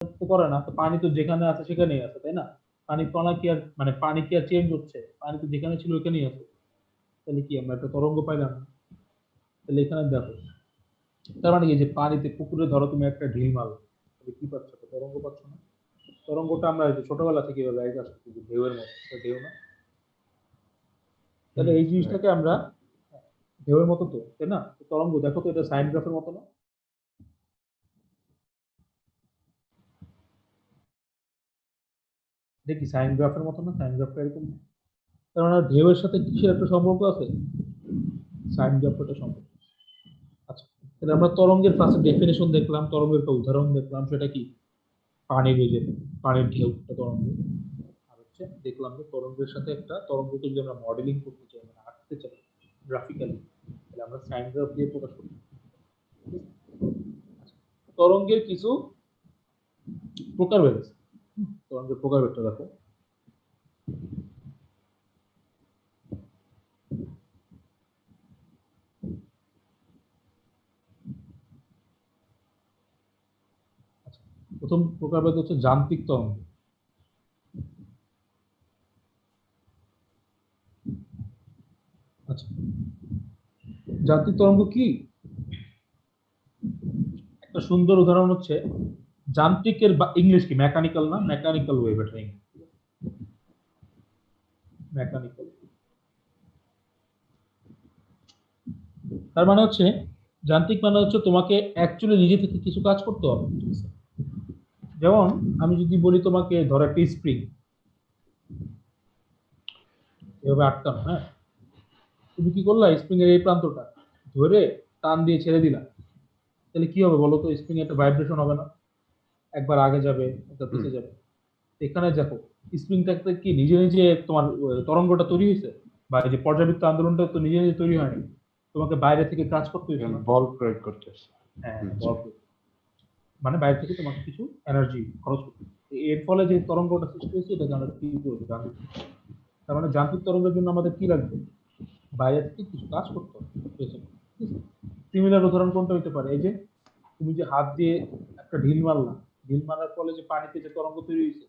তো করে না, তো পানি তো যেখানে আছে সেখানেই আছে, তাই না? পানি কণা কি আর মানে পানি কি আর চেঞ্জ হচ্ছে? পানি তো যেখানে ছিল ওইখানেই আছে। তাহলে কি আমরা একটা তরঙ্গ পাইলাম না? তাহলে এখানে দেখো, তার মানে কি যে পানিতে পুকুরে ধরো তুমি একটা ঢিল মারো, তাহলে কি পাচ্ছ? একটা তরঙ্গ পাচ্ছ না? তরঙ্গটা আমরা এই যে ছোটবেলা থেকে এভাবে আগে আসছি যে ঢেউয়ের মতো, এটা ঢেউ না? তাহলে এই রাইট। জিনিসটাকে আমরা ঢেউয়ের মতো তো, তাই না? তো তরঙ্গ দেখো তো এটা সাইন গ্রাফের মতো না? দেখি সাইন গ্রাফের মতো না? সাইন গ্রাফটা এরকম না? তার মানে ঢেউয়ের সাথে কিসের একটা সম্পর্ক আছে? সাইন গ্রাফের একটা সম্পর্ক। আচ্ছা, তাহলে আমরা তরঙ্গের ফার্স্ট ডেফিনেশন দেখলাম, তরঙ্গের একটা উদাহরণ দেখলাম, সেটা কি? পানির ওই যে পানির ঢেউ একটা তরঙ্গ। আর হচ্ছে দেখলাম যে তরঙ্গের সাথে একটা তরঙ্গকে যদি আমরা মডেলিং করতে চাই, মানে আঁকতে চাই গ্রাফিক্যালি, তাহলে আমরা সাইন গ্রাফ দিয়ে প্রকাশ করি। তরঙ্গের কিছু প্রকারভেদ আছে। তরঙ্গের প্রকারভেদটা দেখো। আচ্ছা, প্রথম প্রকারভেদ হচ্ছে যান্ত্রিক তরঙ্গ। আচ্ছা, যান্ত্রিক তরঙ্গ কি? একটা সুন্দর উদাহরণ হচ্ছে যান্ত্রিকের বা ইংলিশ কি মেকানিক্যাল না? মেকানিক্যাল ওয়েভ, এটা মেকানিক্যাল। তার মানে হচ্ছে যান্ত্রিক মানে হচ্ছে তোমাকে অ্যাকচুয়ালি নিজে থেকে কিছু কাজ করতে হবে, ঠিক আছে? যেমন আমি যদি বলি তোমাকে ধরো একটা স্প্রিং এভাবে আটকানো, হ্যাঁ, তুমি কি করলা? স্প্রিং এর এই প্রান্তটা ধরে টান দিয়ে ছেড়ে দিলা, তাহলে কি হবে বলো তো? স্প্রিং এ একটা ভাইব্রেশন হবে না? একবার আগে যাবে, একবার পিছিয়ে যাবে। এখানে দেখো, স্প্রিংটাতে কি নিজে নিজে তোমার তরঙ্গটা তৈরি হয়েছে? বা এই যে পর্যাবৃত্ত আন্দোলনটা তো নিজে নিজে তৈরি হয়নি, তোমাকে বাইরে থেকে কাজ করতে হয়েছে না? বল প্রয়োগ করতেছে। হ্যাঁ, আচ্ছা। বল প্রয়োগ। মানে বাইরে থেকে তোমাকে কিছু এনার্জি খরচ করতে হবে। এর ফলে যে তরঙ্গটা সৃষ্টি হয়েছে এটাকে আমরা কি বলবো? যান্ত্রিক। তার মানে যান্ত্রিক তরঙ্গের জন্য আমাদের কি লাগবে? বাইরে থেকে কিছু কাজ করতে হবে। সিমিলার উদাহরণ কোনটা হইতে পারে? এই যে তুমি যে হাত দিয়ে একটা ঢিল মারলা, ঢিল মারার ফলে যে পানিতে যে তরঙ্গ তৈরি হয়েছে,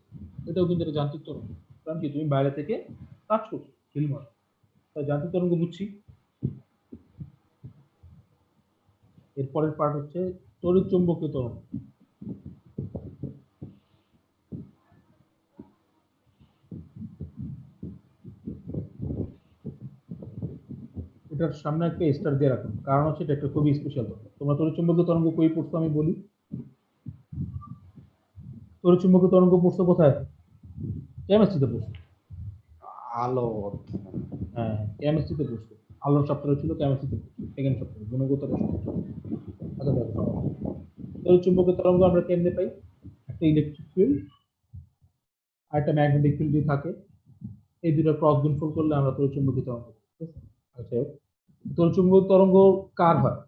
এটাও কিন্তু একটা যান্ত্রিক তরঙ্গ। কারণ কি তুমি বাইরে থেকে কাজ করছো, ঢিল মারো। তাই যান্ত্রিক তরঙ্গ বুঝছি। এরপরের পার্ট হচ্ছে তড়িৎ চুম্বকীয় তরঙ্গ। এটার সামনে একটা স্টার দিয়ে রাখুন, কারণ হচ্ছে এটা একটা খুবই স্পেশাল তরঙ্গ। তোমরা তড়িৎ চুম্বকীয় তরঙ্গ কই পড়ছো আমি বলি। তড়িৎ চুম্বকীয় তরঙ্গ পড়ছো কোথায়? কেমিস্ট্রিতে পড়ছো। আলো। হ্যাঁ, কেমিস্ট্রিতে পড়ছো। আলোর চ্যাপ্টারে ছিল, কেমিস্ট্রিতে পড়ছো সেকেন্ড চ্যাপ্টারে গুণগত রসায়ন। আচ্ছা দেখো, তড়িৎ চুম্বকীয় তরঙ্গ আমরা কেমনে পাই? একটা ইলেকট্রিক ফিল্ড আর একটা ম্যাগনেটিক ফিল্ড যদি থাকে, এই দুটো ক্রস গুণফল করলে আমরা তড়িৎ চুম্বকীয় তরঙ্গ পাই, ঠিক আছে? আচ্ছা, তড়িৎ চুম্বকীয় তরঙ্গ কার হয়?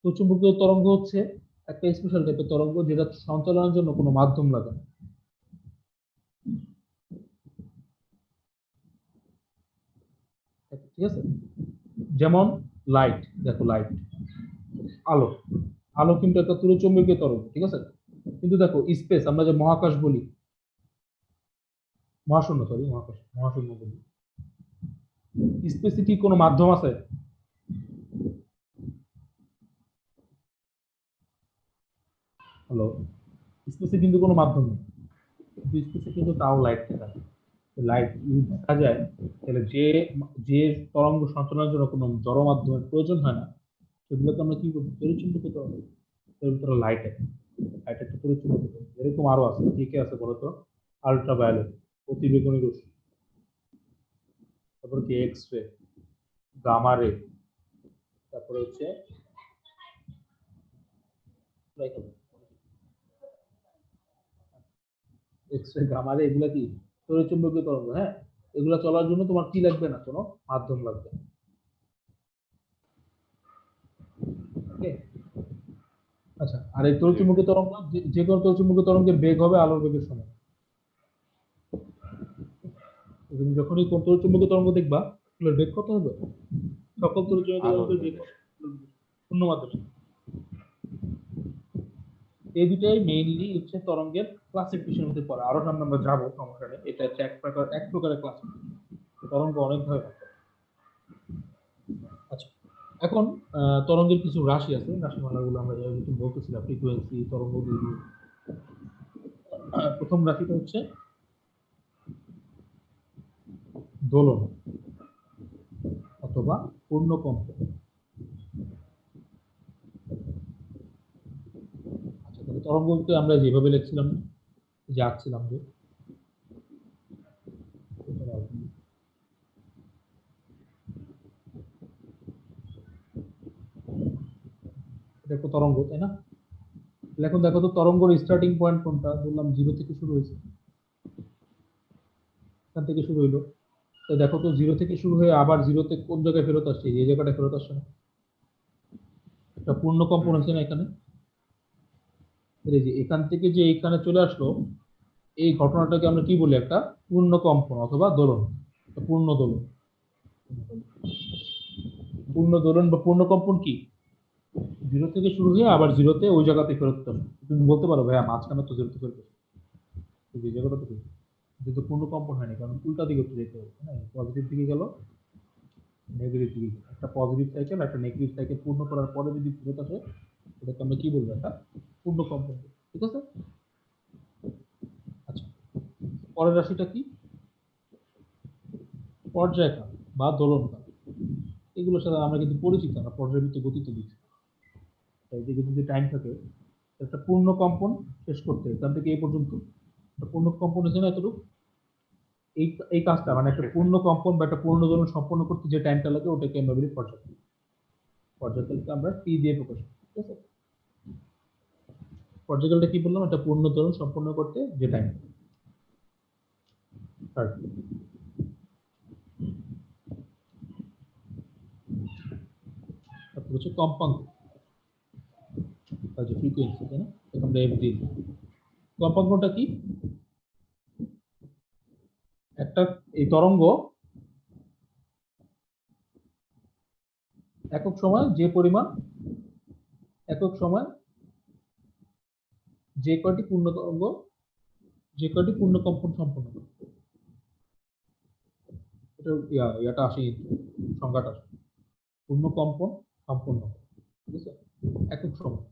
তড়িৎ চুম্বকীয় তরঙ্গ হচ্ছে একটা স্পেশাল টাইপের তরঙ্গ যেটা সঞ্চালনের জন্য কোনো মাধ্যম লাগে না, ঠিক আছে? যেমন লাইট, দেখো লাইট, আলো, আলো কিন্তু একটা তড়িৎ চুম্বকীয় তরঙ্গ, ঠিক আছে? কিন্তু দেখো স্পেস, আমরা যে মহাকাশ বলি, মহাশূন্য, সরি মহাকাশ, মহাশূন্য বলি, স্পেসে কি কোনো মাধ্যম আছে? হ্যালো, স্পেসে কিন্তু কোনো মাধ্যম নেই, কিন্তু স্পেসে কিন্তু তাও লাইট থাকে। লাইট যদি দেখা যায়, তাহলে যে যে তরঙ্গ সঞ্চালনের জন্য কোনো জড় মাধ্যমের প্রয়োজন হয় না, সেগুলোকে আমরা কি বলবো? তড়িৎ চুম্বকীয় তরঙ্গ। এর ভিতরে লাইট আছে, লাইট একটা তড়িৎ চুম্বকীয় তরঙ্গ। এরকম আরো আছে, কি কি আছে বলতো? আলট্রা ভায়োলেট, অতিবেগুনি রশ্মি, তারপরে কি এক্স রে, গামা রে, তারপরে হচ্ছে এক্স রে, গামা রে, এগুলা কি তড়িৎ চুম্বকীয় তরঙ্গ, হ্যাঁ? এগুলা চলার জন্য তোমার কি লাগবে না? কোনো মাধ্যম লাগবে না। ওকে। আচ্ছা, আর এই তড়িৎ ঠিক। চুম্বকীয় তরঙ্গ যে কোনো তড়িৎ চুম্বকীয় তরঙ্গের বেগ হবে আলোর বেগের সমান। তুমি যখনই কোন তড়িৎ চুম্বকীয় তরঙ্গ দেখবা, এগুলোর বেগ কত হবে? সকল তড়িৎ চুম্বকীয় আলোর তরঙ্গের বেগ বেগে। শূন্য মাধ্যমে। এই দুটাই মেইনলি হচ্ছে তরঙ্গের ক্লাসিফিকেশনের মধ্যে পড়ে। আরো সামনে আমরা যাবো, সমস্যা নেই। এটা হচ্ছে এক প্রকারের ক্লাসিফিকেশন। তরঙ্গ অনেক ভাবে ভাগ করা। আচ্ছা, এখন তরঙ্গের কিছু রাশি আছে, রাশিমালাগুলো আমরা যেহেতু বলতেছিলাম, ফ্রিকোয়েন্সি, তরঙ্গ দৈর্ঘ্য। প্রথম রাশিটা হচ্ছে দোলন অথবা পূর্ণকম্প। আচ্ছা, তাহলে তরঙ্গকে আমরা যেভাবে লিখছিলাম, যে আঁকছিলাম, যে এটা একটা তরঙ্গ, তাই না? এখন দেখো তো তরঙ্গের স্টার্টিং পয়েন্ট কোনটা? বললাম 0 থেকে শুরু হয়েছে, এখান থেকে শুরু হইলো। তো দেখো তো 0 থেকে শুরু হয়ে আবার 0-তে কোন জায়গায় ফেরত আসছে? এই জায়গাটা ফেরত আসছে না? একটা পূর্ণ কম্পন হচ্ছে না এখানে? এই যে এখান থেকে যে এখানে চলে আসলো, এই ঘটনাটাকে আমরা কি বলি? একটা পূর্ণ কম্পন অথবা দোলন, পূর্ণ দোলন। পূর্ণ দোলন বা পূর্ণ কম্পন কি? 0 থেকে শুরু হয়ে আবার 0-তে ওই জায়গাতে ফেরত আসে। তুমি বলতে পারো ভাইয়া মাঝখানে তো 0-তে ফেরত আসে, যে জায়গাটা থেকে কিন্তু পূর্ণ কম্পন হয়নি, কারণ উল্টা দিকে যেতে হবে, হ্যাঁ? পজিটিভ দিকে গেল, নেগেটিভ দিকে গেল। একটা পজিটিভ সাইকেল একটা নেগেটিভ সাইকেল পূর্ণ করার পরে যদি ফেরত আসে, এটাকে আমরা কি বলবো? একটা পূর্ণ কম্পন। ঠিক আছে? আচ্ছা, পরের রাশিটা কি? পর্যায়কাল বা দোলনকাল। এগুলোর সাথে আমরা কিন্তু পরিচিত, আমরা পর্যায়বৃত্ত গতিতে দিচ্ছি। তাই এদিকে যদি টাইম থাকে, একটা পূর্ণ কম্পন শেষ করতে এখান থেকে এই পর্যন্ত একটা পূর্ণ কম্পন হচ্ছে না এতটুকু, এই এই কাজটা মানে একটা পূর্ণ কম্পন বা একটা পূর্ণ দোলন সম্পন্ন করতে যে টাইমটা লাগে ওটাকে আমরা বলি পর্যায়কাল। পর্যায়কালকে আমরা টি দিয়ে প্রকাশ করি। ঠিক আছে? পর্যায়কালটা কি বললাম? একটা পূর্ণ দোলন সম্পন্ন করতে যে টাইম। তারপর হচ্ছে কম্পাঙ্ক, যে ফ্রিকোয়েন্সি, তাই না? আমরা এফ দিই। কম্পাঙ্কটা কি? একটা এই তরঙ্গ একক সময় যে পরিমাণ, একক সময় যে কয়টি পূর্ণ তরঙ্গ, যে কয়টি পূর্ণ কম্পন সম্পন্ন করে। এটা ইয়াটা আসে, সংজ্ঞাটা আসে পূর্ণ কম্পন সম্পন্ন করে। ঠিক আছে? একক সময়।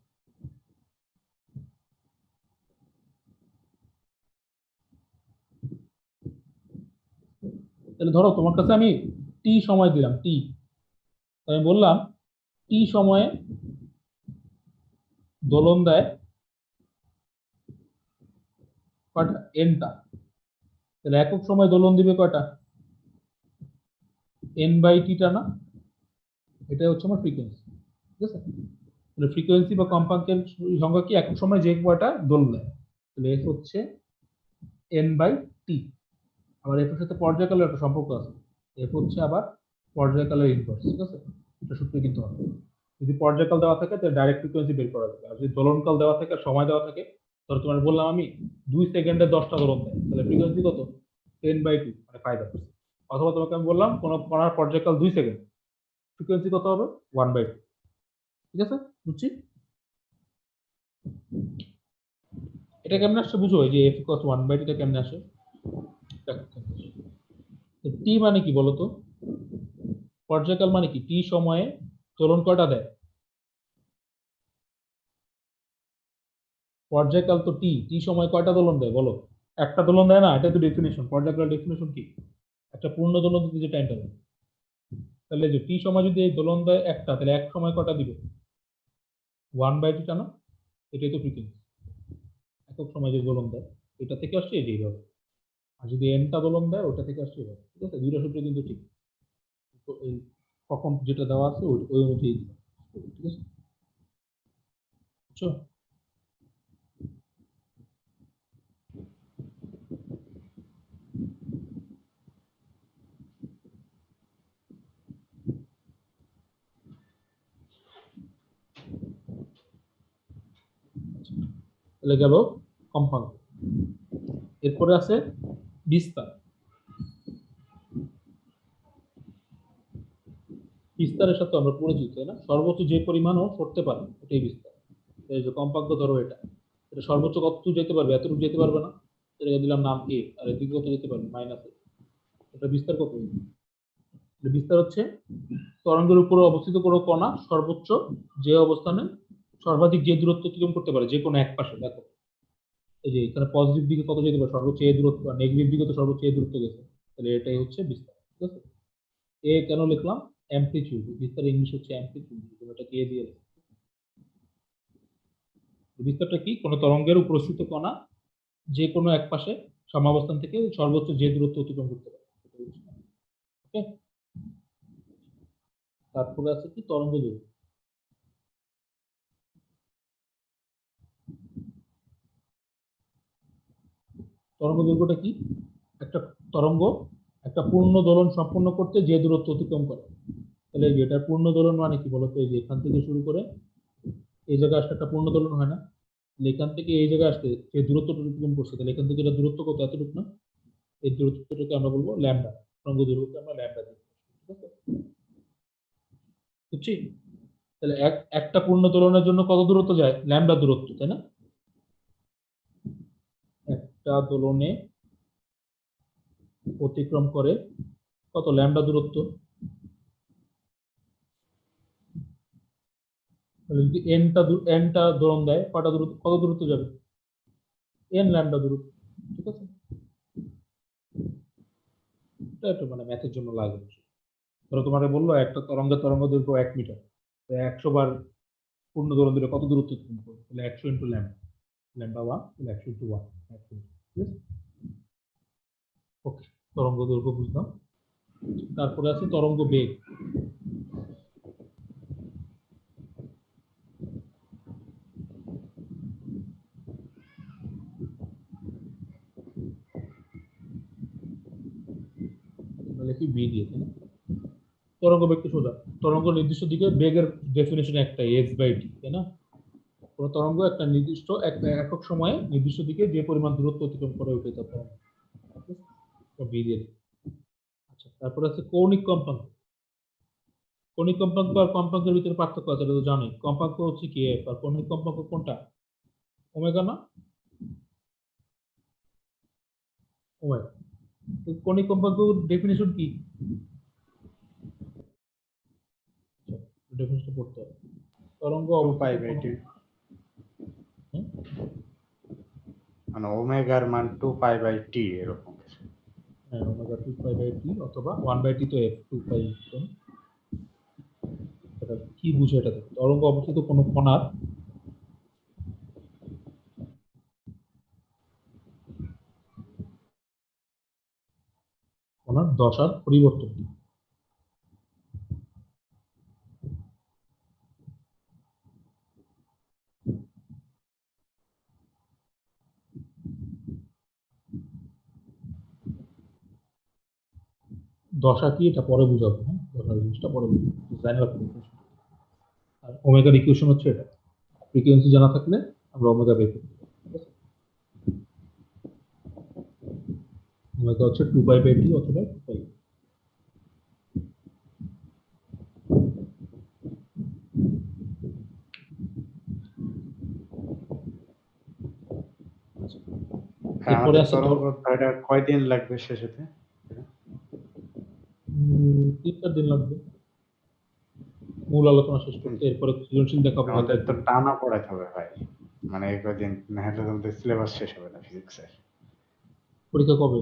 তাহলে ধরো তোমার কাছে আমি টি সময় দিলাম, টি, আমি বললাম টি সময়ে দোলন দেয় কয়টা? এনটা। তাহলে একক সময় দোলন দিবে কয়টা? এন বাই টিটা না? এটা হচ্ছে আমার ফ্রিকোয়েন্সি। ঠিক আছে? তাহলে ফ্রিকোয়েন্সি বা কম্পাঙ্কের সংখ্যা কি? একক সময় যে কয়টা দোলন দেয়। তাহলে এফ হচ্ছে এন বাই টি। আবার এফ এর সাথে পর্যায়কালের একটা সম্পর্ক আছে। এফ হচ্ছে আবার পর্যায়কালের ইনভার্স। ঠিক আছে? এটা সূত্রে কিন্তু হবে। যদি পর্যায়কাল দেওয়া থাকে তাহলে ডাইরেক্ট ফ্রিকোয়েন্সি বের করা যাবে। আর যদি দোলনকাল দেওয়া থাকে, সময় দেওয়া থাকে, ধরো তোমার বললাম আমি 2 সেকেন্ডে 10টা দোলন দেয়, তাহলে ফ্রিকোয়েন্সি কত? 10/2 মানে 5 অথবা তোমাকে আমি বললাম কোন কণার পর্যায়কাল 2 সেকেন্ড, ফ্রিকোয়েন্সি কত হবে? 1/2। ঠিক আছে? বুঝছি। এটা কেমনে আসছে বুঝো? এই যে এফ ইকুয়াল 1/2 এটা কেমনে আসে? টি মানে কি বলতো? পর্যায়কাল মানে কি? টি সময়ে দোলন কয়টা দেয়? পর্যায়কাল তো টি, টি সময় কয়টা দোলন দেয় বলো? একটা দোলন দেয় না? এটা তো ডেফিনেশন। পর্যায়কালের ডেফিনেশন কি? একটা পূর্ণ দোলন দিতে যে টাইমটা দেয়। তাহলে যে টি সময় যদি এই দোলন দেয় একটা, তাহলে এক সময় কয়টা দিবে? 1/2টা না? এটাই তো ফ্রিকোয়েন্সি। একক সময় যে দোলন দেয় এটা থেকে আসছে এই যে এইভাবে। আর যদি এনটা দোলন দেয় ওটা থেকে আসছে এইভাবে। ঠিক আছে? দুইটা সূত্র কিন্তু ঠিক। তো এই কখন যেটা দেওয়া আছে ওই অনুযায়ী দিবে। ঠিক আছে? বুঝছো? তাহলে গেল কম্পাঙ্ক। এরপরে আছে বিস্তার। বিস্তারের সাথে আমরা পরিচিত, তাই না? সর্বোচ্চ যে পরিমাণও করতে পারে এটাই বিস্তার। এই যে কম্পাঙ্ক ধরো এটা, এটা সর্বোচ্চ কতটুকু যেতে পারবে, এতটুকু যেতে পারবে না, এটাকে দিলাম নাম এ, আর এদিকে কত যেতে পারবে মাইনাস এ। এটা বিস্তার কত? এটা বিস্তার হচ্ছে তরঙ্গের উপরে অবস্থিত কোনো কণা সর্বোচ্চ যে অবস্থানে সর্বাধিক যে দূরত্ব অতিক্রম করতে পারে যে কোনো এক পাশে। দেখো এই যে এখানে পজিটিভ দিকে কত যেতে পারে, সর্বোচ্চ এ দূরত্ব, আর নেগেটিভ দিকে তো সর্বোচ্চ এ দূরত্ব গেছে, তাহলে এটাই হচ্ছে বিস্তার। ঠিক আছে, এ কেন লিখলাম? অ্যামপ্লিটিউড, বিস্তার ইংলিশ হচ্ছে অ্যামপ্লিটিউড, এটা কে দিয়ে দিলাম। বিস্তারটা কি? কোনো তরঙ্গের উপস্থিত কণা যে কোনো এক পাশে সমাবস্থান থেকে সর্বোচ্চ যে দূরত্ব অতিক্রম করতে পারে। ওকে, তারপরে আছে কি তরঙ্গ দৈর্ঘ্য। তরঙ্গ দৈর্ঘ্যটা কি? একটা তরঙ্গ একটা পূর্ণ দোলন সম্পন্ন করতে যে দূরত্ব অতিক্রম করে, তাহলে যেটা পূর্ণ দোলন মানে কি বলতো? এই যে এখান থেকে শুরু করে এই জায়গায় আসতে একটা পূর্ণ দোলন হয় না? তাহলে এখান থেকে এই জায়গায় আসতে যে দূরত্বটা অতিক্রম করছে, তাহলে এখান থেকে এটা দূরত্ব কত? এতটুকু না? এই দূরত্বটাকে আমরা বলবো ল্যাম্ডা, তরঙ্গ দৈর্ঘ্যকে আমরা ল্যাম্ডা দিই। ঠিক আছে, বুঝছি? তাহলে একটা পূর্ণ দোলনের জন্য কত দূরত্ব যায়? ল্যাম্ডা দূরত্ব, তাই না? একটা দোলনে অতিক্রম করে কত ল্যাম্ডা দূরত্ব? তাহলে যদি এনটা দোলন দেয়, কটা দূরত্ব, কত দূরত্ব যাবে? এন ল্যাম্ডা দূরত্ব। ঠিক আছে, এটা একটু মানে ম্যাথের জন্য লাগে। ধরো তোমাকে বললো একটা তরঙ্গ দৈর্ঘ্য 1 মিটার, 100 বার পূর্ণ দোলন দিলে কত দূরত্ব অতিক্রম করবে? তাহলে 100 ইন্টু ল্যাম্ডা, ল্যাম্ডা 1, তাহলে 100 ইন্টু 1, 100। ঠিক আছে, ওকে, তরঙ্গ দৈর্ঘ্য বুঝলাম। তারপরে আছে তরঙ্গ বেগ। লিখি বি দিয়ে, তাই না? তরঙ্গ বেগ তো সোজা, তরঙ্গ নির্দিষ্ট দিকে বেগের ডেফিনেশন একটাই, এক্স বাই টি, তাই না? কোনো তরঙ্গ একটা নির্দিষ্ট একটা একক সময়ে নির্দিষ্ট দিকে যে পরিমাণ দূরত্ব অতিক্রম করে ওঠে তার তরঙ্গ। বি দিয়ে দিই। আচ্ছা, তারপরে আছে কৌণিক কম্পাঙ্ক। কৌণিক কম্পাঙ্ক আর কম্পাঙ্কের ভিতরে পার্থক্য আছে, এটা তো জানোই। কম্পাঙ্ক হচ্ছে কি এফ, আর কৌণিক কম্পাঙ্ক কোনটা? ওমেগা না? ওমেগা। তো কৌণিক কম্পাঙ্ক ডেফিনেশন কি? ডেফিনেশন পড়তে হবে। তরঙ্গ 2 অবস্থিত পাই বাই কোনো, টি, হুম? মানে ওমেগার মান 2 পাই বাই টি এরকম কিছু। হ্যাঁ, ওমেগা 2 পাই বাই টি অথবা 1/t, তো এফ 2 পাই। এটা কি বুঝো এটা থেকে? তরঙ্গ অবস্থিত কোনো কণার দশার পরিবর্তন। দশা কি এটা পরে বুঝাবো, হ্যাঁ, দশার জিনিসটা পরে বুঝাবো, জানি না। আর ওমেগার ইকুয়েশন হচ্ছে এটা, ফ্রিকোয়েন্সি জানা থাকলে আমরা ওমেগা বের করতে পারি। ঠিক আছে, ওমেগা হচ্ছে 2 পাই বাই টি অথবা 2 পাই। হ্যাঁ, এরপরে আমাদের আছে তরঙ্গ এটা কয়দিন লাগবে শেষ হতে? 3-4 দিন লাগবে মূল আলোচনা শেষ করতে, এরপরে সৃজনশীল দেখাবো হয়তো আমাদের তো একদিন। টানা পড়াইতে হবে ভাই, মানে এই কয়দিন না হলে আমাদের সিলেবাস শেষ হবে না ফিজিক্সের। পরীক্ষা কবে?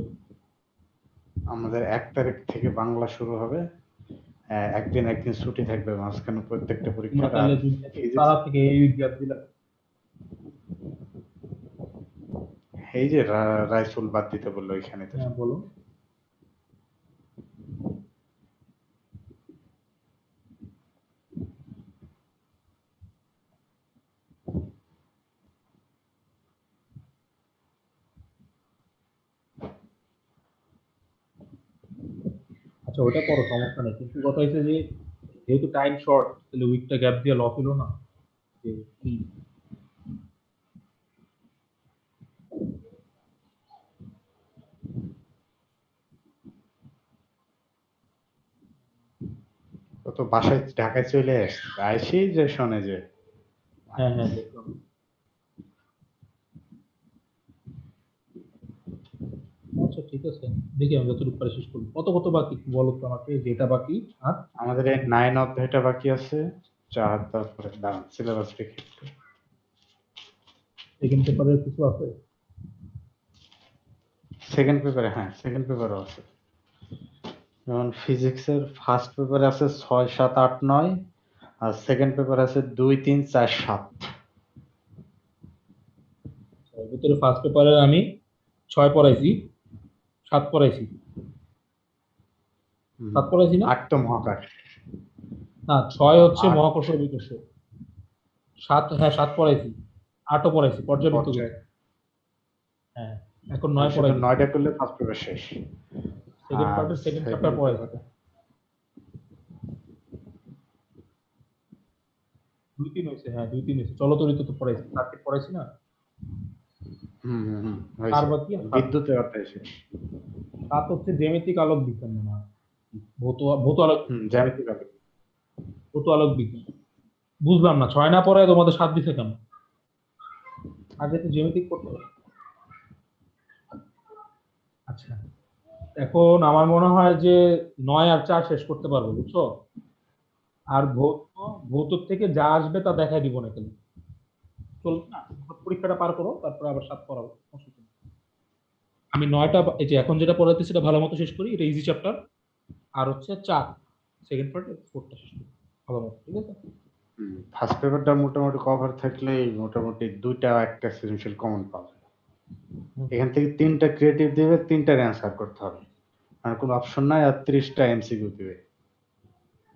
আমাদের 1 তারিখ থেকে বাংলা শুরু হবে, একদিন ছুটি থাকবে মাঝখানে প্রত্যেকটা তোমরা পরীক্ষার। আর তাহলে ফিজিক্স, তারা থেকে এই গ্যাপ দিলা। এই যে রাইসুল বাদ দিতে বললো ওইখানে তো। হ্যাঁ, বলো। আচ্ছা, ওটা করো, সমস্যা নেই, কিন্তু কথা হচ্ছে যে যেহেতু টাইম শর্ট, তাহলে উইকটা গ্যাপ দিয়ে লস হলো না যে কি? ও তো বাসায় ঢাকায় চলে আসছে, আইসি যে শোনে যে হ্যাঁ হ্যাঁ, দেখলাম। আচ্ছা ঠিক আছে, দেখি আমি যতটুকু পারি শেষ করবো। কত বাকি একটু বলো তো আমাকে, যেটা বাকি আর আমাদের এই 9 অধ্যায়টা বাকি আছে। 4 তারপরে দাঁড়ান সিলেবাস দেখি একটু। সেকেন্ড পেপারের কিছু আছে। সেকেন্ড পেপারে, হ্যাঁ সেকেন্ড পেপারও আছে। যেমন ফিজিক্সের ফার্স্ট পেপারে আছে 6, 7, 8, 9, আর সেকেন্ড পেপার আছে 2, 3, 4, 7। এর ভিতরে ফার্স্ট পেপারে আমি 6 পড়াইছি, 7 পড়াইছি, 7 পড়াইছি না? 8 তো মহাকাশ। না 6 হচ্ছে 8 মহাকর্ষ বিকর্ষ, 7 হ্যাঁ 7 পড়াইছি, 8ও পড়াইছি পর্যাবৃত্ত গতি। পর্যায়। হ্যাঁ এখন মানে 9 শুধু পড়াইছি। 9টা করলে ফার্স্ট পেপার শেষ। সেকেন্ড আর পার্টের সেকেন্ড চ্যাপ্টার সেকেন্ড পড়াইছি। পেপারে 2-3 হয়েছে, হ্যাঁ 2-3 হয়েছে। চলতরিত তো পড়াইছি, সার্কিট পড়াইছি না। আর হয়েছে। বাকি বিদ্যুতের অধ্যায় শেষ। 7 হচ্ছে জ্যামিতিক আলোক বিজ্ঞান না, ভৌত আলোক, জ্যামিতিক আলোক। ভৌত আলোক বিজ্ঞান। বুঝলাম না 6 না পড়ায় তোমাদের 7 দিছে কেন? আগে তো জ্যামিতিক পড়তে হবে। আচ্ছা এখন আমার মনে হয় যে 9 আর 4 শেষ করতে পারবো, বুঝছো? আর ভৌত থেকে যা আসবে তা দেখাই দিব না কেন, চলবে না? পরীক্ষাটা পার করো, তারপরে আবার 7 পড়াবো, অসুবিধা নেই। আমি 9টা এই যে এখন যেটা পড়াচ্ছি সেটা ভালো মতো শেষ করি, এটা ইজি চ্যাপ্টার। আর হচ্ছে 4 সেকেন্ড পার্টে 4টা শেষ করি ভালো মতো, ঠিক আছে? ফার্স্ট পেপারটা মোটামুটি কভার থাকলেই মোটামুটি 2টা একটা সৃজনশীল কমন পাবে। এখান থেকে 3টা ক্রিয়েটিভ দিবে, 3টার অ্যান্সার করতে হবে। আর কোনো অপশন নাই, আর 30টা এমসিকিউ দিবে।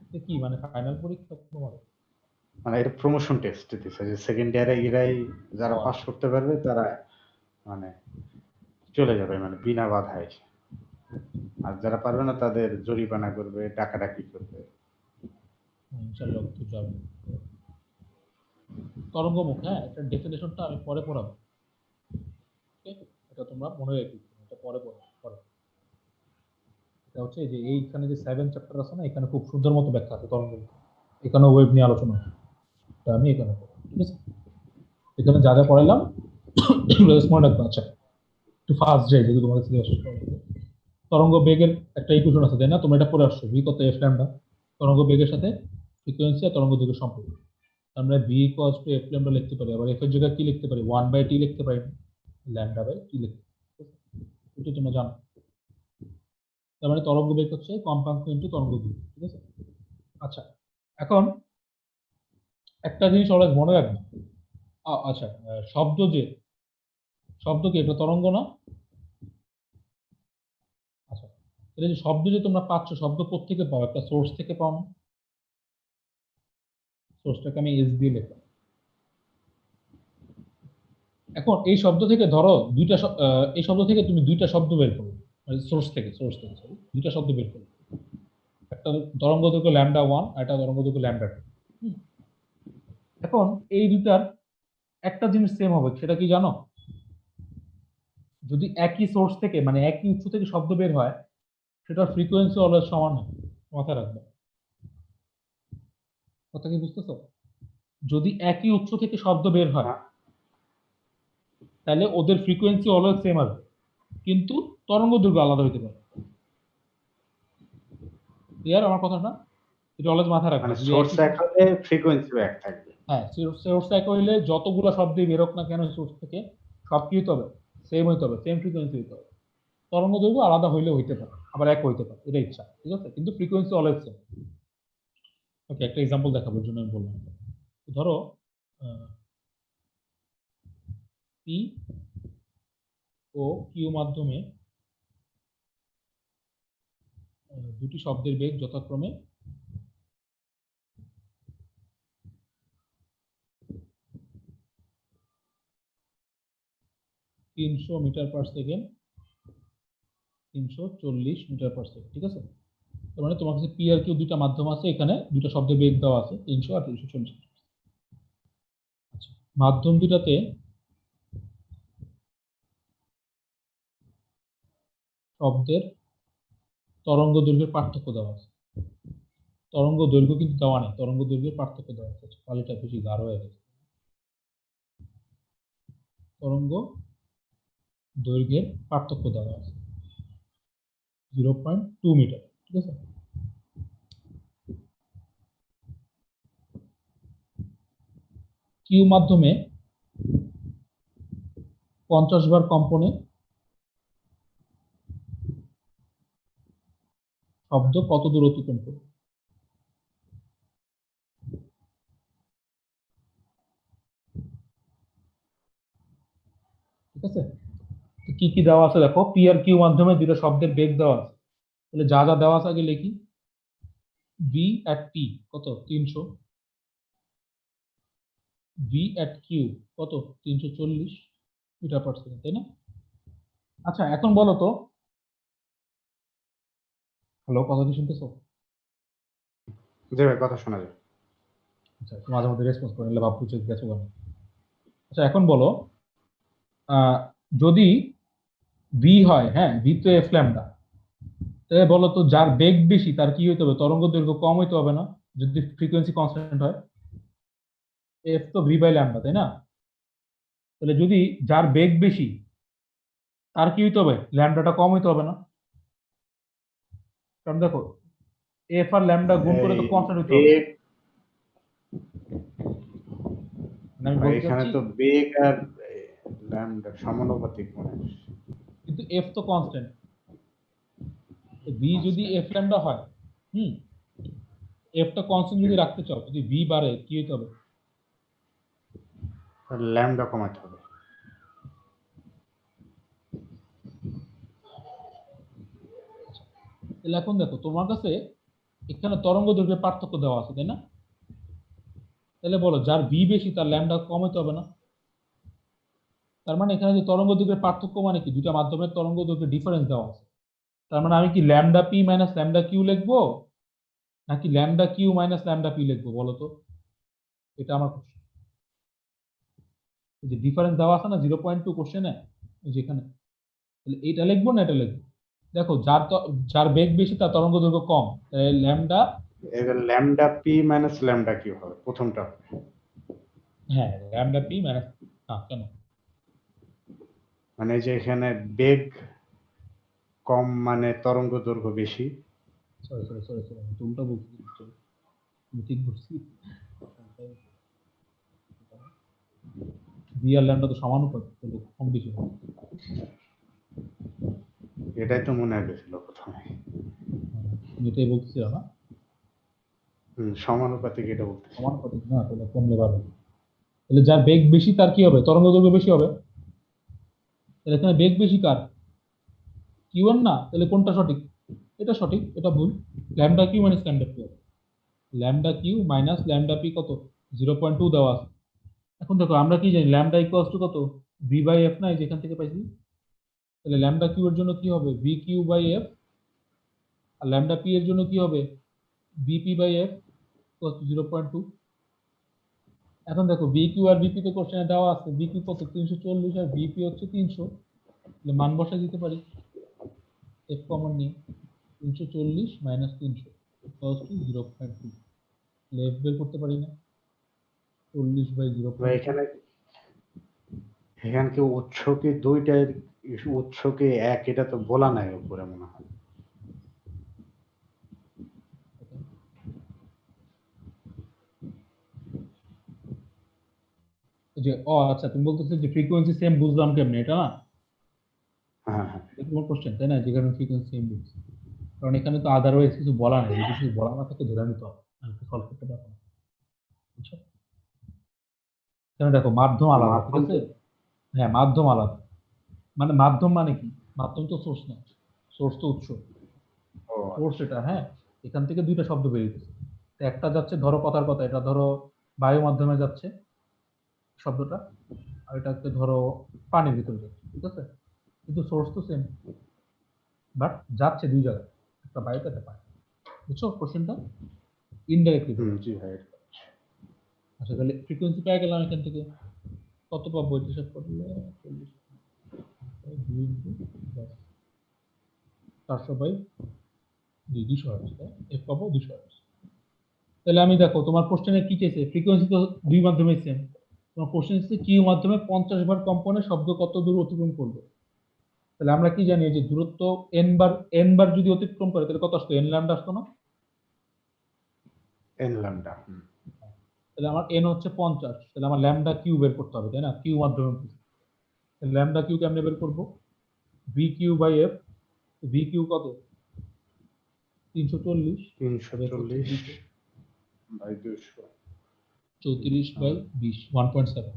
এটা কি মানে ফাইনাল পরীক্ষা তোমার? মানে এটা প্রমোশন টেস্ট দিছে, যে সেকেন্ড ইয়ারে এরাই যারা ও পাস আচ্ছা। করতে পারবে তারা মানে চলে যাবে মানে বিনা বাধায়। আর যারা পারবে না তাদের জরিমানা করবে, ডাকাডাকি করবে। ইনশাআল্লাহ তো যাবে। তরঙ্গমুখ, হ্যাঁ এটা ডেফিনেশনটা আমি পরে পড়াবো, ঠিক আছে? এটা তোমরা মনে রেখো, এটা পরে পড়াবো পরে। এটা হচ্ছে এই যে এইখানে যে 7 চ্যাপ্টার আছে না, এখানে খুব সুন্দর মতো ব্যাখ্যা আছে তরঙ্গমুখ, এখানে ওয়েভ নিয়ে আলোচনা আছে, তা আমি এখানে পড়াবো, ঠিক আছে? এখানে যা যা পড়াইলাম রেসপন্ড রাখবো। আচ্ছা একটু ফাস্ট যাই যদি তোমাদের সিলেবাস শেষ করা হবে। তরঙ্গ বেগের একটা ইকুয়েশন আছে তাই না, তোমরা এটা পড়ে আসছো, ভি কত এফ ল্যাম্ডা, তরঙ্গ বেগের সাথে ফ্রিকোয়েন্সি আর তরঙ্গ দৈর্ঘ্যের সম্পর্ক। আমরা V equals to F lambda লিখতে পারি, আবার এফ এর জায়গায় কি লিখতে পারি, 1/t লিখতে পারি, ল্যাম্ডা বাই টি লিখতে পারি, এটা তোমরা জানো। তার মানে তরঙ্গ বেগ হচ্ছে কম্পাঙ্ক ইনটু তরঙ্গ দৈর্ঘ্য, ঠিক আছে? আচ্ছা এখন একটা জিনিস অলওয়েজ মনে রাখবে, আচ্ছা শব্দ কি এটা তরঙ্গ না? আচ্ছা তাহলে যে শব্দ যে তোমরা পাচ্ছ, শব্দ কোত্থেকে পাও? একটা সোর্স থেকে পাও না? সোর্সটাকে আমি এস দিয়ে লিখলাম। এখন এই শব্দ থেকে ধরো এই শব্দ থেকে তুমি 2টা শব্দ বের করো, সোর্স থেকে সরি 2টা শব্দ বের করো, একটা তরঙ্গ দৈর্ঘ্য ল্যাম্ডা 1 আর একটা তরঙ্গ দৈর্ঘ্য ল্যাম্ডা 2। এখন এই দুটার একটা জিনিস সেম হবে, সেটা কি জানো? যদি একই সোর্স থেকে মানে একই উৎস থেকে শব্দ বের হয়, সেটার ফ্রিকোয়েন্সি অলওয়েজ সমান হয়, মাথায় রাখবে। কথা কি বুঝতেছো? যদি একই উৎস থেকে শব্দ বের হয় হ্যাঁ, তাহলে ওদের ফ্রিকোয়েন্সি অলওয়েজ সেম আসবে, কিন্তু তরঙ্গ দৈর্ঘ্য আলাদা হতে পারে। ক্লিয়ার আমার কথাটা? এটা অলওয়েজ মাথায় রাখবে, মানে যদি সোর্স একই এক সোর্স, হলে ফ্রিকোয়েন্সিও এক থাকবে। হ্যাঁ সোর্স এক হইলে যতগুলো শব্দই বেরোক না কেন সোর্স থেকে, সব কি হতে হবে? সেম হইতে হবে, সেম ফ্রিকোয়েন্সি হইতে হবে। তরঙ্গ দৈর্ঘ্য আলাদা হইলে হইতে পারে, আবার এক হইতে পারে, এটা ইচ্ছা, ঠিক আছে? কিন্তু ফ্রিকোয়েন্সি অলওয়েজ সেম। ওকে একটা এক্সাম্পল দেখাবার জন্য আমি বললাম। ধরো পি ও কিউ মাধ্যমে দুটি শব্দের বেগ যথাক্রমে 300 metre per second, 340 metre per second, ঠিক আছে? তার মানে তোমার কাছে পি আর কিউ দুইটা মাধ্যম আছে, এখানে দুটো শব্দের বেগ দেওয়া আছে 300 আর 340। আচ্ছা মাধ্যম দুটাতে শব্দের তরঙ্গ দৈর্ঘ্যের পার্থক্য দেওয়া আছে, তরঙ্গ দৈর্ঘ্য কিন্তু দেওয়া নেই, তরঙ্গ দৈর্ঘ্যের পার্থক্য দেওয়া আছে। পালিটা বেশি গাঢ় হয়ে গেছে। তরঙ্গ দৈর্ঘ্যের পার্থক্য দেওয়া আছে, 0.2 মিটার, ঠিক আছে। কিউ মাধ্যমে 50 বার কম্পনে শব্দ কত দূর অতিক্রম করবে? ঠিক আছে, তো কি কি দেওয়া আছে দেখো, পি আর কিউ মাধ্যমে দুটো শব্দের বেগ দেওয়া আছে, তাহলে যা যা দেওয়া আছে আগে লিখি। ভি অ্যাট পি কত 300, ভি অ্যাট কিউ কত 340 মিটার পার সেকেন্ড, তাই না? আচ্ছা এখন বলো তো, হ্যালো কথা কি শুনতেছো? জি ভাই, কথা শোনা যায়। আচ্ছা একটু মাঝে মধ্যে রেসপন্স করে নিলে ভাবছো যে গেছো কেন। আচ্ছা এখন বলো, যদি ভি হয়, হ্যাঁ ভি তো এফ ল্যামডা, তাহলে বলো তো যার বেগ বেশি তার কি হইতে হবে, তরঙ্গ দৈর্ঘ্য কম হইতে হবে না যদি ফ্রিকোয়েন্সি কনস্ট্যান্ট হয়? এফ তো ভি বাই ল্যামডা, তাই না? তাহলে যদি যার বেগ বেশি তার কি হইতে হবে, ল্যামডাটা কম হইতে হবে না? কারণ দেখো এফ আর ল্যামডা গুণ করে এই তো কনস্ট্যান্ট হইতে হবে। বেগ, মানে আমি ভাই বলতে এখানে চাচ্ছি, তো বেগ আর ল্যামডা সমানুপাতিক মনে হয়। কিন্তু এফ তো কনস্ট্যান্ট, ভি যদি এফ ল্যামডা হয়, হুম, এফটা কনস্ট্যান্ট যদি রাখতে চাও, যদি ভি বাড়ে কি হইতে হবে? ল্যামডা কমাতে হবে। আচ্ছা, তাহলে এখন দেখো তোমার কাছে এখানে তরঙ্গ দৈর্ঘ্যের পার্থক্য দেওয়া আছে, তাই না? তাহলে বলো যার ভি বেশি তার ল্যামডা কম হইতে হবে না? তার মানে এখানে যে তরঙ্গ দৈর্ঘ্যের পার্থক্য মানে কি, দুটা মাধ্যমের তরঙ্গ দৈর্ঘ্যের ডিফারেন্স দেওয়া আছে। তার মানে আমি কি lambda P minus lambda Q লিখবো, নাকি lambda Q minus lambda P লিখবো বলো তো? এটা আমার কোশ্চেন। এই যে ডিফারেন্স দেওয়া আছে না 0.2 কোশ্চেনে, যেখানে, তাহলে এটা লিখবো না এটা লিখবো? দেখো যার বেগ বেশি তার তরঙ্গ দৈর্ঘ্য কম, তাহলে ল্যামডা, এবার lambda P minus lambda Q হবে প্রথমটা। হ্যাঁ ল্যামডা পি মাইনাস, হ্যাঁ কেন? মানে যে এখানে বেগ কম মানে তরঙ্গ দৈর্ঘ্য বেশি। সরি সরি সরি সরি, আমি তো উল্টা বলছি, sorry, আমি ঠিক বলছি। বি আর ল্যামডা তো সমানুপাতিক, তাহলে কম বেশি হবে। এটাই তো মনে হয়েছিল প্রথমে। তুমি এটাই বলতেছিল না? সমানুপাতিক এটা বলতেছি। সমানুপাতিক না, তাহলে কমলে বাড়বে। তাহলে যার বেগ বেশি তার কি হবে, তরঙ্গ দৈর্ঘ্য বেশি হবে। তাহলে এখানে বেগ বেশি কার, কিউ এর না? তাহলে কোনটা সঠিক? এটা সঠিক, এটা ভুল। Lambda Q minus lambda P, lambda Q minus lambda P কত 0.2 দেওয়া আছে। এখন দেখো আমরা কি জানি, ল্যামডা ইকুয়ালস টু কত, ভি বাই এফ, না যেখান থেকে পাইছি। তাহলে ল্যামডা কিউ এর জন্য কি হবে, ভি কিউ বাই এফ, আর ল্যামডা পি এর জন্য কি হবে, বিপি বাই এফ 0.2। এখন দেখো বি কিউ আর বিপি তো কোশ্চেনে দেওয়া আছে, বি কিউ কত 340 আর বিপি হচ্ছে 300, তাহলে মান বসা দিতে পারি, এফ কমন নিয়ে 340 মাইনাস 300 ইকুয়ালস টু 0.2, এফ বের করতে পারি না, 40 বাই বা 0.2। এখানে এখানে কি উৎস কি দুইটাই, উৎস কি এক, এটা তো বলা নাই উপরে মনে হয়। যে ও আচ্ছা, তুমি বলতেছো যে ফ্রিকোয়েন্সি সেম বুঝলাম কেমনে, এটা না? হ্যাঁ হ্যাঁ। এটা তোমার কোশ্চেন তাই না, যেখানে ফ্রিকোয়েন্সি সেম বুঝছি, কারণ এখানে তো আদারওয়াইজ কিছু বলা নেই, যদি কিছু বলা না থাকে ধরে নিতে হবে, আমি তো সলভ করতে পারবো না, বুঝছো? এখানে দেখো মাধ্যম আলাদা, ঠিক মাধ্যম আছে। তো। হ্যাঁ মাধ্যম আলাদা, মানে মাধ্যম মানে কি, মাধ্যম তো সোর্স না, সোর্স তো উৎস, ও সোর্স আচ্ছা। এটা, হ্যাঁ। এখান থেকে দুইটা শব্দ বেরিয়েছে, তো একটা যাচ্ছে ধরো কথার কথা, এটা ধরো বায়ু মাধ্যমে যাচ্ছে শব্দটা, আর এটাকে ধরো পানির ভিতরে যাচ্ছে, ঠিক আছে, কিন্তু সোর্স তো সেম, বাট যাচ্ছে দুই জায়গায়, একটা বায়ুতে একটা পানি, বুঝছো কোশ্চেনটা ইনডাইরেক্টলি বলে। জি ভাই। আচ্ছা তাহলে ফ্রিকোয়েন্সি পেয়ে গেলাম এখান থেকে, কত পাবো এটা হিসাব করলে, 40 2 ইন্টু 10, 400 বাই 200 হার্টজ, এফ পাবো 200 হার্টজ। তাহলে আমি দেখো তোমার কোশ্চেনে কি চেয়েছে, ফ্রিকোয়েন্সি তো দুই মাধ্যমে সেম, তোমার কোশ্চেন হচ্ছে কিউ মাধ্যমে 50 বার কম্পনে শব্দ কত দূর অতিক্রম করবে। তাহলে আমরা কি জানি যে দূরত্ব n বার যদি অতিক্রম করে তাহলে কত আসতো, n ল্যাম্ডা আসতো না? N lambda. তাহলে আমার n হচ্ছে 50, তাহলে আমার ল্যাম্ডা কিউ বের করতে হবে, তাই না? কিউ মাধ্যমে ল্যাম্ডা কিউ কেমনে বের করবো? V Q by F. V Q কত? 340 340 বাই 200 34 বাই 20 1.7।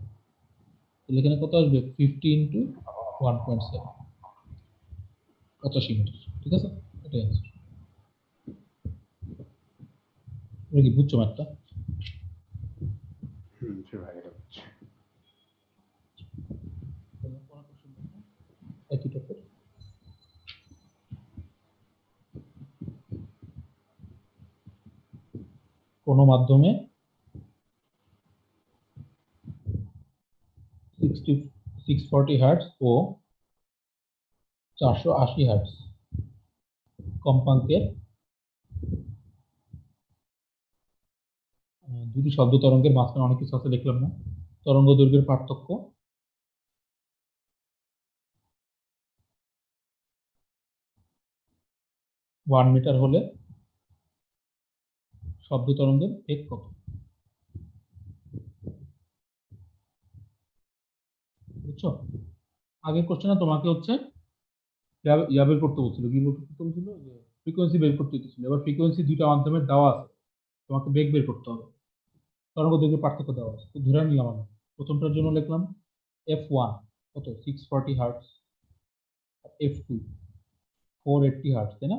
তাহলে এখানে কত আসবে? 50 ইন্টু 1.7, 85 মিটার। ঠিক আছে, এটাই answer। এটা কি বুঝছো ম্যাথটা? জি ভাই, এটা হচ্ছে। একই টাইপের। কোন মাধ্যমে 640 হার্টজ ও 480 হার্টজ কম্পাঙ্কের দুটি শব্দ তরঙ্গের মাঝখানে অনেক কিছু আছে দেখলাম না, তরঙ্গ দৈর্ঘ্যের পার্থক্য 1 মিটার হলে শব্দ তরঙ্গের বেগ কত? বুঝছো? আগের কোশ্চেনে তোমাকে হচ্ছে ইয়া বের করতে বলছিল, কি বের করতে বলছিল, যে ফ্রিকোয়েন্সি বের করতে দিয়েছিল। এবার ফ্রিকোয়েন্সি দুইটা মাধ্যমে দেওয়া আছে, তোমাকে বেগ বের করতে হবে, তরঙ্গ দৈর্ঘ্যের পার্থক্য দেওয়া আছে। তো ধরে নিলাম আমি প্রথমটার জন্য লিখলাম f1 কত 640 হার্টজ, f2 480 হার্টজ, তাই না?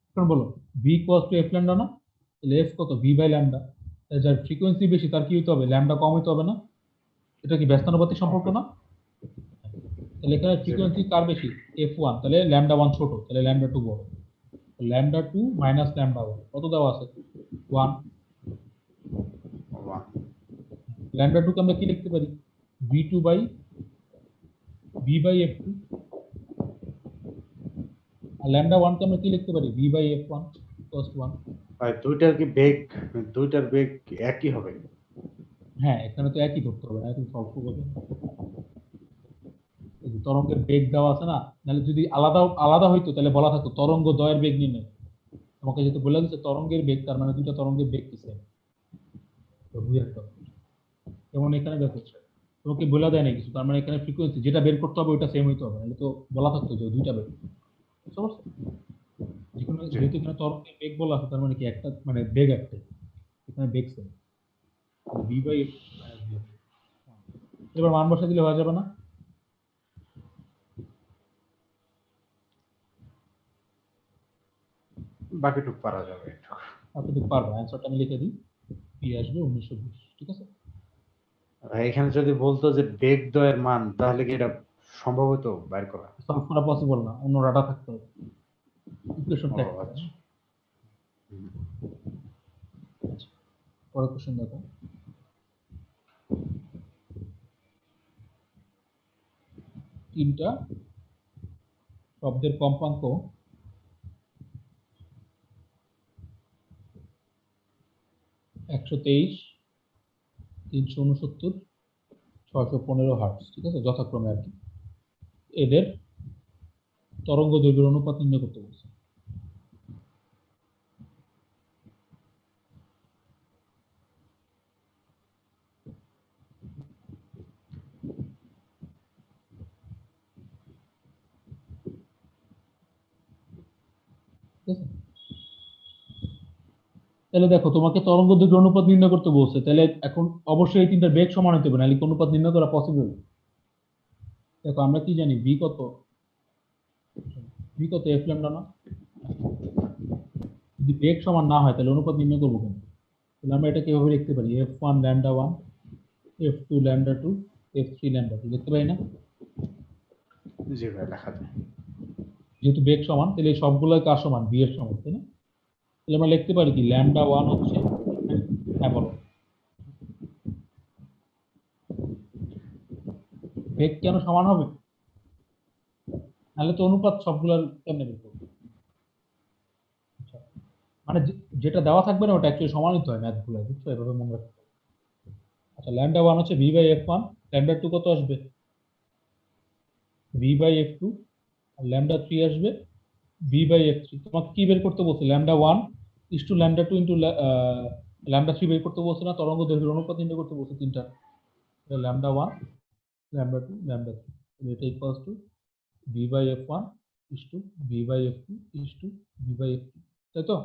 এখন বলো v equal to f lambda না? তাহলে f কত? v by lambda. যার ফ্রিকোয়েন্সি বেশি তার কি হতে হবে? ল্যাম্ডা কম হতে হবে না? এটা কি ব্যস্তানুপাতিক সম্পর্ক না? তাহলে এখানে ফ্রিকোয়েন্সি কার বেশি? f1, তাহলে ল্যাম্ডা 1 ছোট, তাহলে ল্যাম্ডা 2 বড়। ল্যাম্ডা 2 মাইনাস ল্যাম্ডা 1 কত দেওয়া আছে? 1। ল্যাম্ডা 2 কে আমরা কি লিখতে পারি? v2 by v by f2। আর ল্যাম্ডা 1 কে আমরা কি লিখতে পারি? v by f1 first 1। ভাই দুইটার বেগ একই হবে? হ্যাঁ, এখানে তো একই ধরতে হবে না, তুমি সলভ করবে। এই যে তরঙ্গের বেগ দেওয়া আছে না, নাহলে যদি আলাদা আলাদা হইতো তাহলে বলা থাকতো তরঙ্গ দ্বয়ের বেগ নির্ণয়। তোমাকে যেহেতু বলে দিচ্ছে তরঙ্গের বেগ, তার মানে দুইটা তরঙ্গের বেগ কি সেম। তো বুঝে রাখতে হবে। যেমন এখানে দেখো তোমাকে বলে দেয় না কিছু, তার মানে এখানে ফ্রিকোয়েন্সি যেটা বের করতে হবে ওইটা সেম হইতে হবে, নাহলে তো বলা থাকতো যে দুইটা বেগ। বুঝতে পারছো? যেহেতু এখানে তরঙ্গের বেগ বলা আছে, তার মানে কি একটা মানে বেগ একটাই, এখানে বেগ সেম। ভি বাই এবার মান বসা দিলে হয়ে যাবে না? বাকিটুক পারা যাবে। এতটুকু পারবো, অ্যান্সারটা আমি লিখে দিই। পি আসবে 1920। ঠিক আছে, ভাই এখানে যদি বলতো যে বেগ দ্বয়ের মান, তাহলে কি এটা সম্ভব হতো বাইর করা? সলভ করা পসিবল না, অন্য ডাটা থাকতে হবে, ইকুয়েশন ও থাকতে হবে। আচ্ছা। আচ্ছা, পরের কোশ্চেন দেখো। তিনটা শব্দের কম্পাঙ্ক 123, 369, 615 হার্টজ, ঠিক আছে, যথাক্রমে আর কি। এদের তরঙ্গ দৈর্ঘ্যের অনুপাত নির্ণয় করতে বলছে। ঠিক আছে, তাহলে দেখো তোমাকে তরঙ্গ দৈর্ঘ্যের অনুপাত নির্ণয় করতে বলছে, তাহলে এখন অবশ্যই এই তিনটার বেগ সমান হতে হবে, নাহলে কি অনুপাত নির্ণয় করা পসিবল? দেখো আমরা কি জানি ভি কত? ভি কত? এফ ল্যাম্ডা না? যদি বেগ সমান না হয় তাহলে অনুপাত নির্ণয় করবো কেন? তাহলে আমরা এটা কিভাবে লিখতে পারি? f1 lambda 1, f2 lambda 2, f3 lambda 2 লিখতে পারি না? জি ভাই, লেখা যায়। যেহেতু বেগ সমান তাহলে এই সবগুলোই কার সমান? ভি এর সমান, তাই না? তাহলে আমরা লিখতে পারি কি ল্যাম্ডা 1 হচ্ছে, হ্যাঁ বলো, বেগ কেন সমান হবে? নাহলে তো অনুপাত সবগুলোর কেমনে বের করবো? আচ্ছা, মানে যেটা দেওয়া থাকবে না ওটা অ্যাকচুয়ালি সমানিত হয় ম্যাথগুলো, বুঝছো? এভাবে মনে রাখতে হবে। আচ্ছা, ল্যাম্ডা 1 হচ্ছে ভি বাই f1, ল্যাম্ডা 2 কত আসবে? ভি বাই এফ টু, আর ল্যামডা 3 আসবে ভি বাই এফ থ্রি। তোমাকে কি বের করতে বলছে? Lambda 1 is two lambda 2 into lambda 3 বের করতে বলছে না? তরঙ্গ দৈর্ঘ্যের অনুপাত নির্ণয় করতে বলছে তিনটা, ল্যামডা 1, ল্যামডা 2, ল্যামডা 3। এটা equals to V by F 1 is to V by F 2 is to V by F 3, তাই তো?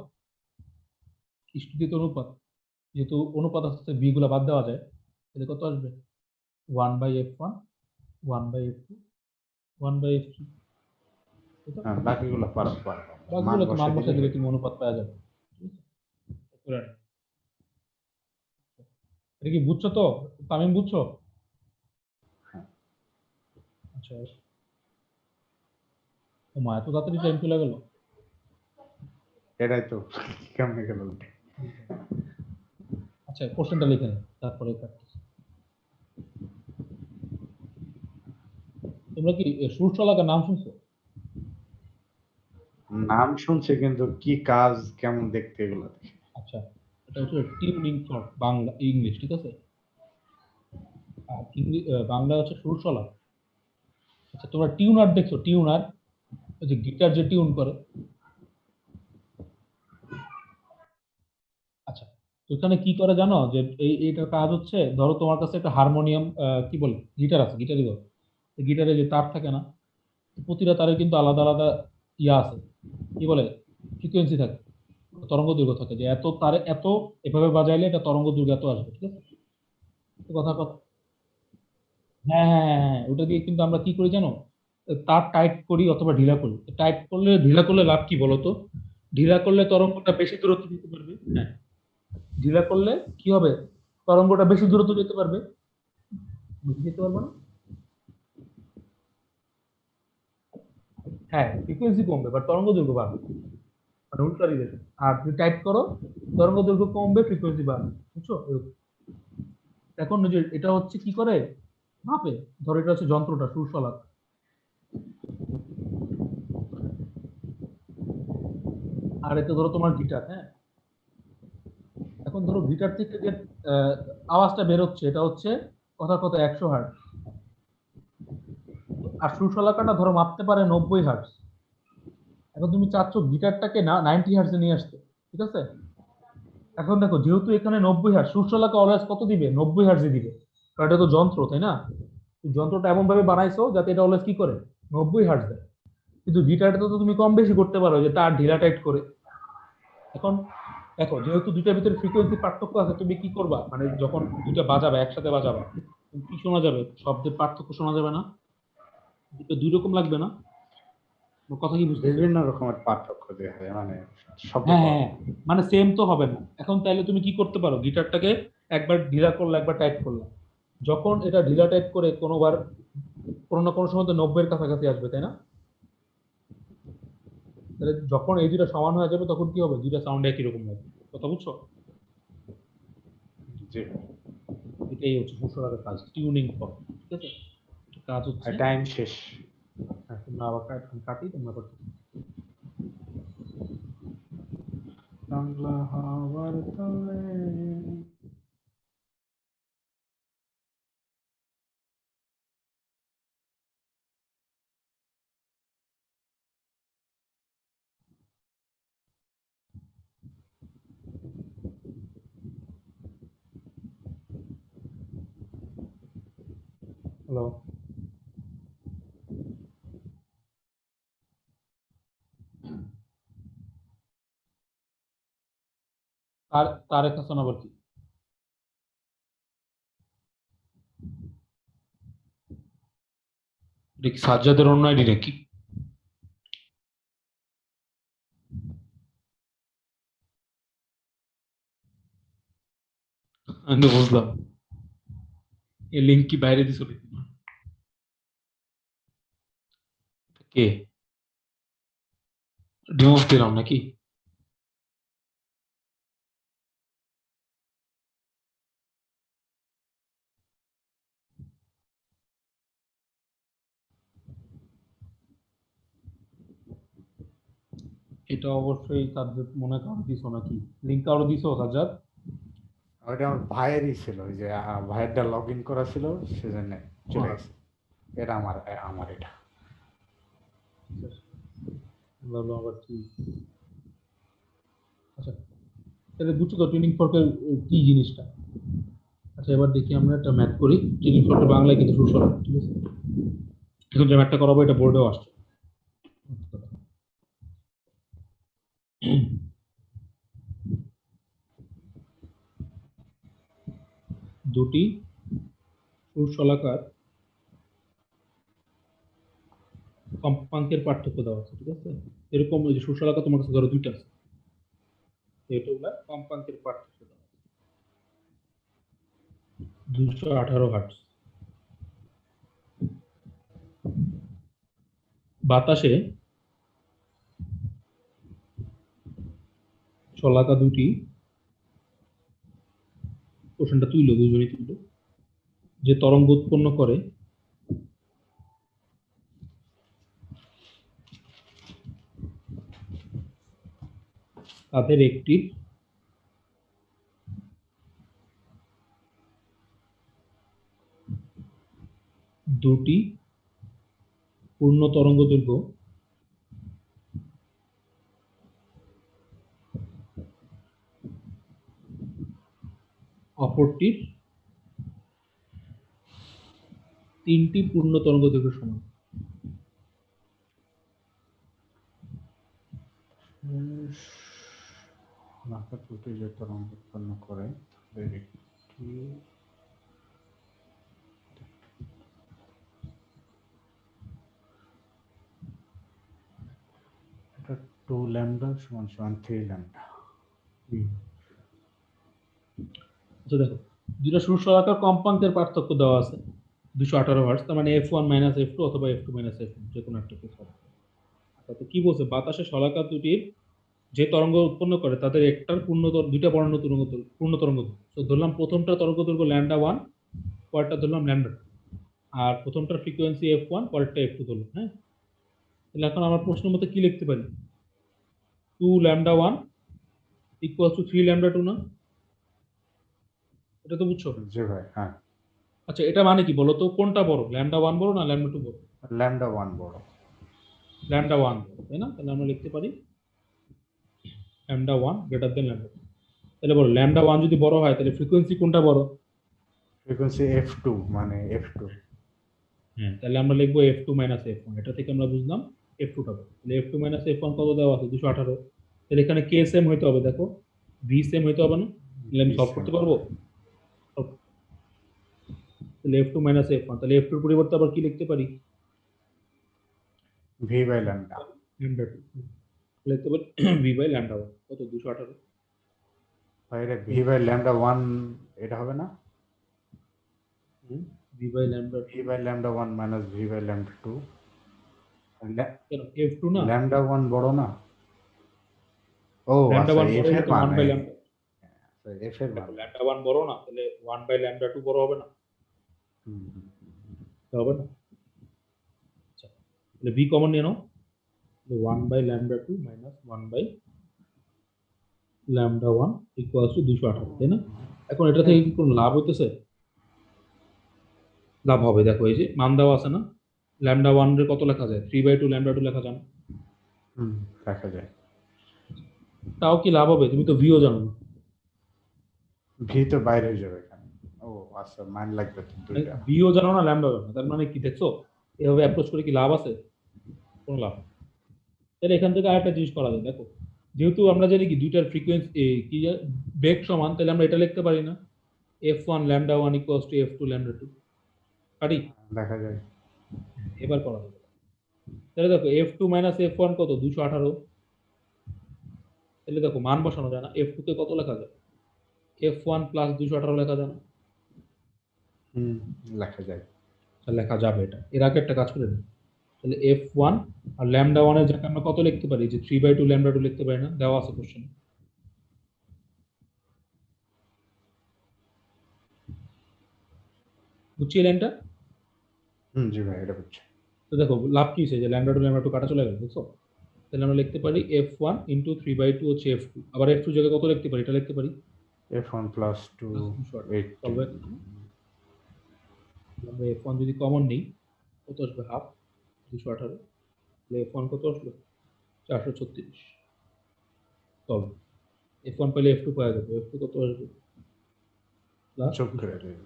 ইস টু দিয়ে তো অনুপাত, যেহেতু অনুপাত আসছে ভি গুলা বাদ দেওয়া যায়, তাহলে কত আসবে? 1 by F 1, 1 by F 2, 1 by F 3। হ্যাঁ, বাকিগুলো মান বাকিগুলো তো মান বসাই বসাই দিলে দিলে তুমি অনুপাত পাওয়া যাবে। এটা কি বুঝছো তো তামিম, বুঝছো? আচ্ছা, ও মা, এত তাড়াতাড়ি টাইম চলে গেল। এটাই তো কেমনে গেল। আচ্ছা, কোশ্চেনটা লিখে নেই, তারপরে কাটতেছি। তোমরা কি সুরশলাকার নাম শুনছো? নাম শুনছে কিন্তু কি কাজ কেমন দেখতে এগুলো দেখে। আচ্ছা, এটা হচ্ছে টিউনিং ফর বাংলা ইংলিশ, ঠিক আছে? আর বাংলা হচ্ছে সুরশলা। আচ্ছা, তোমরা টিউনার দেখছো? টিউনার, ওই যে গিটার যে টিউন করে। আচ্ছা, তো এখানে কি করে জানো? যে এইটার কাজ হচ্ছে, ধরো তোমার কাছে একটা হারমোনিয়াম, কি বলে, গিটার আছে, গিটারই ধরো। গিটারে যে তার থাকে না, প্রতিটা তারে কিন্তু আলাদা আলাদা ইয়া আছে, কি বলে, ফ্রিকোয়েন্সি থাকে, তরঙ্গ দৈর্ঘ্য থাকে, যে এত তারে এত এভাবে বাজাইলে এটা তরঙ্গ দৈর্ঘ্য এত আসবে, ঠিক আছে? তো কথা কথা, হ্যাঁ হ্যাঁ হ্যাঁ হ্যাঁ, ওটা দিয়ে কিন্তু আমরা কি করি জানো? তার টাইট করি অথবা ঢিলা করি। টাইট করলে, ঢিলা করলে লাভ কি বলতো? ঢিলা করলে তরঙ্গটা বেশি দূরত্ব যেতে পারবে। হ্যাঁ, ঢিলা করলে কি হবে? তরঙ্গটা বেশি দূরত্ব যেতে পারবে। বেশি যেতে পারবে না, হ্যাঁ, ফ্রিকোয়েন্সি কমবে বাট তরঙ্গ দৈর্ঘ্য বাড়বে, মানে উল্টা রিলেশন। আর যদি টাইট করো, তরঙ্গ দৈর্ঘ্য কমবে, ফ্রিকোয়েন্সি বাড়বে, বুঝছো? এখন ওই যে এটা হচ্ছে কি করে মাপে, ধরো এটা হচ্ছে যন্ত্রটা সুরশলাক, আর এটা ধরো তোমার গিটার, হ্যাঁ। এখন ধরো গিটার থেকে যে আহ, আওয়াজটা বেরোচ্ছে, এটা হচ্ছে কথা কথা 100 হার্টজ, আর সুরশলাকাটা ধরো মাপতে পারে 90 হার্টজ। এখন তুমি চাচ্ছ গিটারটাকে না 90 হার্টজে নিয়ে আসতে, ঠিক আছে? এখন দেখো, যেহেতু এখানে 90 হার্টজ, সুরশলাকা অলওয়েজ কত দিবে? 90 হার্টজে দিবে, কারণ এটা তো যন্ত্র, তাই না? যন্ত্রটা এমন ভাবে বানাইছো যাতে এটা অলওয়েজ কি করে, 90 হার্টজ দেয়। কিন্তু গিটারটা তো তুমি কম বেশি করতে পারো, যে তার ঢিলা টাইট করে। এখন দেখো, যেহেতু দুইটার ভিতরে ফ্রিকোয়েন্সি পার্থক্য আছে, তুমি কি করবা, মানে যখন দুইটা বাজাবে, একসাথে বাজাবা, কি শোনা যাবে? শব্দের পার্থক্য শোনা যাবে না? দুটো দুই রকম লাগবে না? আমার কথা কি বুঝতেছো? বিভিন্ন রকমের পার্থক্য দেখা যায়, মানে শব্দ হ্যাঁ হ্যাঁ পাওয়া হ্যাঁ, মানে সেম তো হবে না। এখন তাইলে তুমি কি করতে পারো? গিটারটাকে একবার ঢিলা করলে, একবার টাইট করলে, যখন এটা ঢিলা টাইট করে কোনোবার, কোনো না কোনো সময় তো 90-এর কাছাকাছি আসবে, তাই না? তাহলে যখন এই দুটা সমান হয়ে যাবে, তখন কি হবে? দুইটা সাউন্ড একই রকম হবে, কথা বুঝছো? যে এটাই হচ্ছে সুরশলাকার কাজ, টিউনিং ফর্ক, ঠিক আছে? কাজ হচ্ছে, টাইম শেষ। হ্যাঁ, তোমরা আবার কাটি, তোমরা করতে। বাংলা হওয়ার তরে হ্যালো, তারেক হাসান আবার কি? এটা কি সাজ্জাদের অন্য আইডি নাকি? আমি তো বুঝলাম, এই লিঙ্ক কি বাইরে দিছো নাকি? কে? রিমুভ দিলাম নাকি? এটা অবশ্যই সাজ্জাদ মনে কারো দিছো নাকি? লিঙ্ক কারো দিছো সাজ্জাদ? ওইটা আমার ভাইয়েরই ছিল, ওই যে ভাইয়েরটা লগ ইন করা ছিল, সেজন্য চলে গেছে। এটা আমার এটা ভালো আবার কি আচ্ছা তাহলে বুঝছো তো ট্রেনিং ফর্কের কি জিনিসটা আচ্ছা এবার দেখি আমরা একটা ম্যাথ করি ট্রেনিং ফর্কের বাংলায় কিন্তু সুসর ঠিক আছে এখন যে ম্যাথটা করাবো এটা বোর্ডেও আসছে দুটি সুশলাকার কম্পাঙ্কের পার্থক্য দেওয়া আছে ঠিক আছে এরকম ওই যে সুশলাকার তোমার কাছে ধরো দুইটা আছে এটা হলো কম্পাঙ্কের পার্থক্য দেওয়া আছে 218 হার্টজ বাতাসে শলাকা দুটি কোশ্চেনটা তুইলো দুজনেই তুইলো যে তরঙ্গ উৎপন্ন করে তাদের একটির দুটি পূর্ণ তরঙ্গ দৈর্ঘ্য অপরটির তিনটি পূর্ণ তরঙ্গ দৈর্ঘ্য সমান শলাকা দুটি যে তরঙ্গ উৎপন্ন করে তাদের একটি এটা 2 ল্যামডা সমান সমান 3 ল্যামডা আচ্ছা দেখো দুটো সুশলাকার কম্পাঙ্কের পার্থক্য দেওয়া আছে 218 হার্টজ তার মানে f1 মাইনাস f2 অথবা f2 মাইনাস f1 যে কোনো একটা কেস হবে তো কি বলছে বাতাসে শলাকা দুটির যে তরঙ্গ উৎপন্ন করে তাদের একটার দুইটা পূর্ণ তরঙ্গ তো ধরলাম প্রথমটা তরঙ্গ দৈর্ঘ্য ল্যামডা 1 পরেরটা ধরলাম ল্যামডা 2 আর প্রথমটার ফ্রিকোয়েন্সি f1 পরেরটা f2 ধরলাম হ্যাঁ তাহলে এখন আমার প্রশ্ন মতে কি লিখতে পারি 2 ল্যামডা 1 ইকুয়াল টু 3 ল্যামডা 2 না এটা তো বুঝছো জি ভাই হ্যাঁ আচ্ছা এটা মানে কি বলো তো কোনটা বড় ল্যামডা 1 বড় না ল্যামডা 2 বড় ল্যামডা 1 বড় ল্যামডা 1 বড় তাই না তাহলে আমরা লিখতে পারি ল্যামডা 1 গ্রেটার দেন ল্যামডা 2 তাহলে বলো ল্যামডা 1 যদি বড় হয় তাহলে ফ্রিকোয়েন্সি কোনটা বড় ফ্রিকোয়েন্সি f2 মানে f2 হ্যাঁ তাহলে আমরা লিখবো f2 মাইনাস f1 এটা থেকে আমরা বুঝলাম f2 টা বড় তাহলে f2 মাইনাস f1 কত দেওয়া আছে 218 তাহলে এখানে k সেম হইতে হবে দেখো v সেম হইতে হবে না তাহলে আমি সলভ করতে পারবো তাহলে f2 মাইনাস f1 তাহলে f2 এর পরিবর্তে আবার কি লিখতে পারি v বাই ল্যামডা ল্যামডা 2 লিখতে পারি v বাই ল্যামডা 1 কত 218 ভাই এটা v বাই ল্যামডা 1 এটা হবে না v by lambda v by lambda 1 minus v by lambda 2 কেন f2 না ল্যামডা 1 বড় না ও ল্যামডা আচ্ছা 1 বড় f হলে এর তো 1 মানে বাই ল্যামডা f এর মানে ল্যামডা 1 বড় না তাহলে 1 বাই ল্যামডা 2 বড় হবে না হবে না আচ্ছা তাহলে v কমন নিয়ে নাও 1 by lambda 2 minus 1 by lambda 1 equals to 218 তাই না এখন এটা থেকে কি কোনো লাভ হইতেছে লাভ হবে দেখো এই যে মান দেওয়া আছে না ল্যামডা 1 এর কত লেখা যায় 3/2 ল্যামডা 2 লেখা যায় না দেখা যায় তাও কি লাভ হবে তুমি তো ভিও জানো না v তো বাইরে হয়ে যাবে এখানে ও আচ্ছা মান লাগবে তো দুইটা ভিও জানো না ল্যামডা জানো না তার মানে কি দেখছো এভাবে অ্যাপ্রোচ করে কি লাভ আছে কোনো লাভ নেই। তাহলে এখান থেকে আরেকটা জিনিস করা যায় দেখো যেহেতু আমরা জানি কি দুইটার ফ্রিকোয়েন্সি কি বেগ সমান তাহলে আমরা এটা লিখতে পারি না f1 lambda 1 equals two f2 lambda 2 পারি দেখা যায় এবার করা যাবে তাহলে দেখো f2 মাইনাস f1 কত 218 তাহলে দেখো মান বসানো যায় না f2 কে কত লেখা যায় f1 প্লাস 218 লেখা যায় না লেখা যায় তাহলে লেখা যাবে এটা এর আগে একটা কাজ করে দিই তাহলে f1 আর ল্যামডা 1 এর জায়গায় আমরা কত লিখতে পারি যে 3/2 ল্যামডা 2 লিখতে পারি না দেওয়া আছে কোশ্চেন বুঝছি লাইনটা জি ভাই এটা বুঝছি তো দেখো লাভ কি হয়েছে যে ল্যামডা 2 ল্যামডা 2 কাটা চলে গেল দেখছো তাহলে আমরা লিখতে পারি f1 ইনটু 3/2 হচ্ছে f2 আবার f2 জায়গায় কত লিখতে পারি এটা লিখতে পারি f1 plus 2 8 তবে আমরা f1 যদি কমন নেই কত আসবে হাফ 218 তাহলে f1 কত আসলো 436 তল f1 পেলে f2 পাওয়া যাবে f2 কত আসবে প্লাস যোগ করে দিই।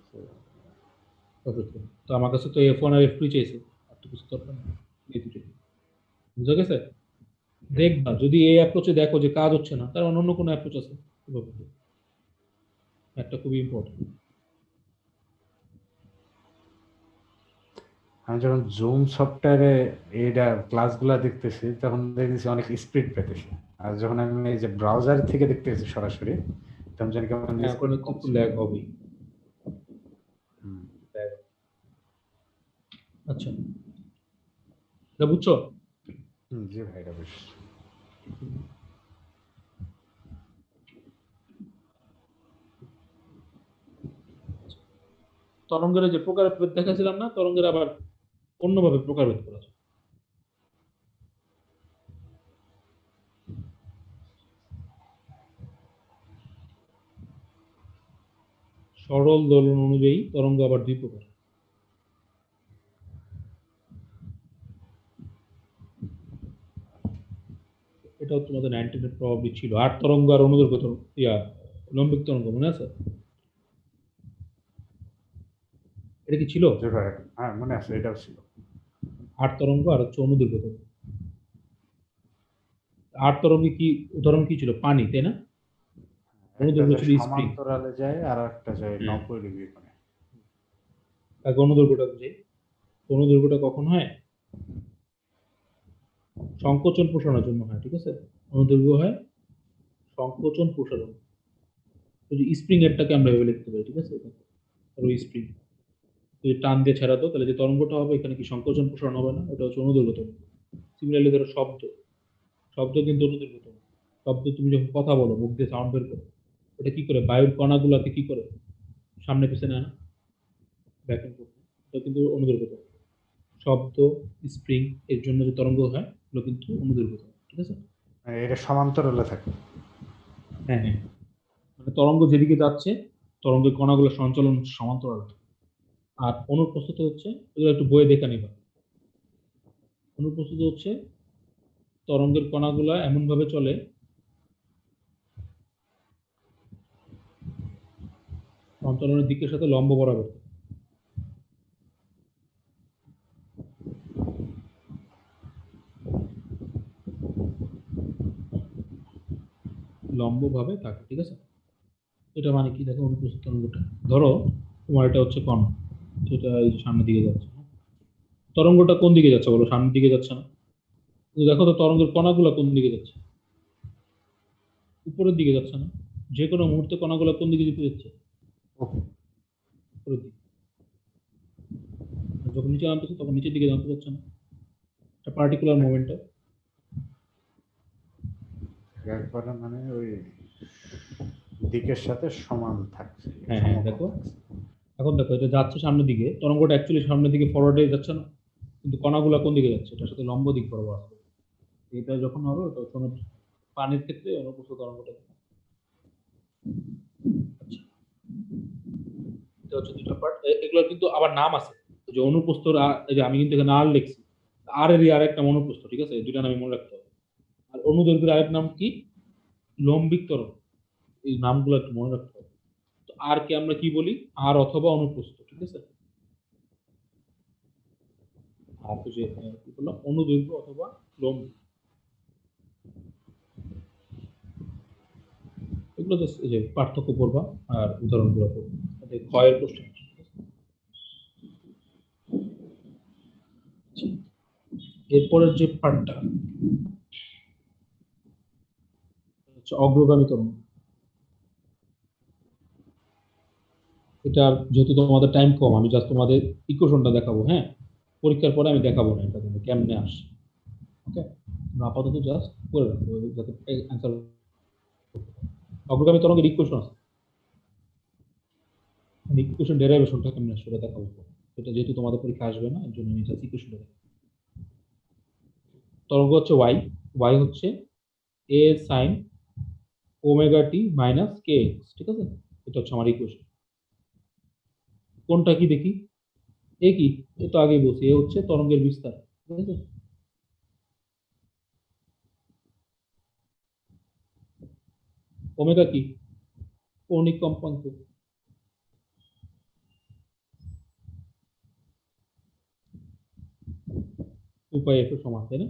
তো আমার কাছে তো f1 আর f2 চাইছে আর তো কিছু দরকার নেই এই দুটোই বুঝা গেছে দেখবা যদি এই অ্যাপ্রোচে দেখো যে কাজ হচ্ছে না তার অন্য কোনো অ্যাপ্রোচ আছে একটা খুবই ইম্পর্টেন্ট আমি যখন জুম সফটওয়্যারে এইটা ক্লাসগুলো দেখতেছি তখন দেখতেছি অনেক স্পিড পেতেছি, আর যখন আমি এই যে ব্রাউজার থেকে দেখতেছি সরাসরি তখন জানি কেমন এখন একটু ল্যাগ হবেই আচ্ছা এটা বুঝছো জি ভাই এটা বেশ তরঙ্গের যে প্রকারভেদ দেখাছিলাম না তরঙ্গের আবার অন্যভাবে প্রকারভেদ করা যায় সরল দোলন অনুযায়ী তরঙ্গ আবার দুই প্রকার এটাও তোমাদের 19 প্রবাবলি ছিল আট তরঙ্গ আর অনুদৈর্ঘ্য তরঙ্গ লম্বিক তরঙ্গ মনে আছে এটা কি ছিল জি ভাই হ্যাঁ মনে আছে এটাও ছিল। আট তরঙ্গ আর হচ্ছে অনুদৈর্ঘ্য তরঙ্গ আট তরঙ্গে কি উদাহরণ কি ছিল পানি তাই না একটা অনুদৈর্ঘ্য যে ছিল স্প্রিং সমান্তরালে যায় আর একটা যায় 90 ডিগ্রি কোণে। তাকে অনুদৈর্ঘ্যটা বুঝাই অনুদৈর্ঘ্যটা কখন হয় সংকোচন প্রসারণের জন্য হয় ঠিক আছে অনুদৈর্ঘ্য হয় সংকোচন প্রসারণ ওই যে স্প্রিং এরটাকে আমরা এভাবে লিখতে পারি ঠিক আছে আর ওই স্প্রিং যদি টান দিয়ে ছেড়া দাও তাহলে যে তরঙ্গটা হবে এখানে কি সংকোচন প্রসারণ হবে না ওটা হচ্ছে অনুদৈর্ঘ্য তরঙ্গ সিমিলারলি ধরো শব্দ শব্দ কিন্তু অনুদৈর্ঘ্য তরঙ্গ শব্দ তুমি যখন কথা বলো মুখ দিয়ে সাউন্ড বের করো ওটা কি করে বায়ুর কণাগুলোকে কি করে সামনে পিছনে আনা ব্যাকন করতে এটা কিন্তু অনুদৈর্ঘ্য তরঙ্গ শব্দ স্প্রিং এর জন্য যে তরঙ্গ হয় এগুলো কিন্তু অনুদৈর্ঘ্য তরঙ্গ ঠিক আছে মানে এটা সমান্তরালে থাকে। হ্যাঁ হ্যাঁ মানে তরঙ্গ যেদিকে যাচ্ছে তরঙ্গের কণাগুলো সঞ্চালন সমান্তরাল আর অনুপ্রস্থিত হচ্ছে এগুলো একটু বইয়ে দেখে নিবা অনুপ্রস্থিত হচ্ছে তরঙ্গের কণাগুলা এমন ভাবে চলে সঞ্চালনের দিকের সাথে লম্ব বরাবর লম্ব ভাবে থাকে ঠিক আছে এটা মানে কি দেখো অনুপ্রস্থিত তরঙ্গটা ধরো তোমার এটা হচ্ছে কণা সেটা এই সামনের দিকে যাচ্ছে তরঙ্গটা কোন দিকে যাচ্ছে বলো সামনের দিকে যাচ্ছে না কিন্তু দেখো তো তরঙ্গের কণাগুলো কোন দিকে যাচ্ছে উপরের দিকে যাচ্ছে না যে কোনো মুহূর্তে কণাগুলো কোন দিকে যেতে যাচ্ছে উপরের দিকে আর যখন নিচে নামতেছে তখন নিচের দিকে নামতে যাচ্ছে না একটা পার্টিকুলার মোমেন্টে একবারে মানে ওই দিকের সাথে সমান থাকছে। হ্যাঁ হ্যাঁ দেখো এখন দেখো এটা যাচ্ছে সামনের দিকে তরঙ্গটা অ্যাকচুয়ালি সামনের দিকে ফরওয়ার্ডে যাচ্ছে না কিন্তু কণাগুলো কোন দিকে যাচ্ছে এটার সাথে লম্ব দিক বরাবর আসবে এটা যখন হবে ওটা কোনো পানির ক্ষেত্রে অনুপ্রস্থ তরঙ্গটা আচ্ছা এটা হচ্ছে দুটো পার্ট এগুলোর কিন্তু আবার নাম আছে এই যে অনুপ্রস্থ এই যে আমি কিন্তু এখানে আর লিখছি আর এর আরেকটা অনুপ্রস্থ ঠিক আছে এই দুইটা নামই মনে রাখতে হবে আর অনুদৈর্ঘ্যের আরেক নাম কি লম্বিক তরঙ্গ এই নামগুলো একটু মনে রাখতে হবে তো আর কে আমরা কি বলি আর অথবা অনুপ্রস্থ ঠিক আছে আর তো যে কি বললাম অনুদৈর্ঘ্য অথবা লম্ব এগুলো জাস্ট এই যে পার্থক্য করবা আর উদাহরণগুলো করবা ক্ষয়ের প্রশ্ন এরপরের যে পার্টটা হচ্ছে অগ্রগামী তরঙ্গ এটা যেহেতু তোমাদের টাইম কম আমি জাস্ট তোমাদের ইকুয়েশনটা দেখাবো হ্যাঁ পরীক্ষার পরে আমি দেখাবো না এটা তোমাদের কেমনে আসে ওকে আপাতত জাস্ট করে রাখবো যাতে অ্যান্সার অগ্রগামী তরঙ্গের ইকুয়েশন আছে ইকুয়েশন ডেরাইভেশনটা কেমনে আসে সেটা দেখাবো এটা যেহেতু তোমাদের পরীক্ষা আসবে না এর জন্য আমি জাস্ট ইকুয়েশনটা দেখাবো তরঙ্গ হচ্ছে ওয়াই ওয়াই হচ্ছে এ সাইন ওমেগা টি মাইনাস কে এক্স ঠিক আছে এটা হচ্ছে আমার ইকুয়েশন কোনটা কি দেখি এ কি এ তো আগেই বলছি এ হচ্ছে তরঙ্গের বিস্তার ঠিক আছে ওমেগা কি? কৌণিক কম্পাঙ্ক। 2πf এর সমান, তাই না?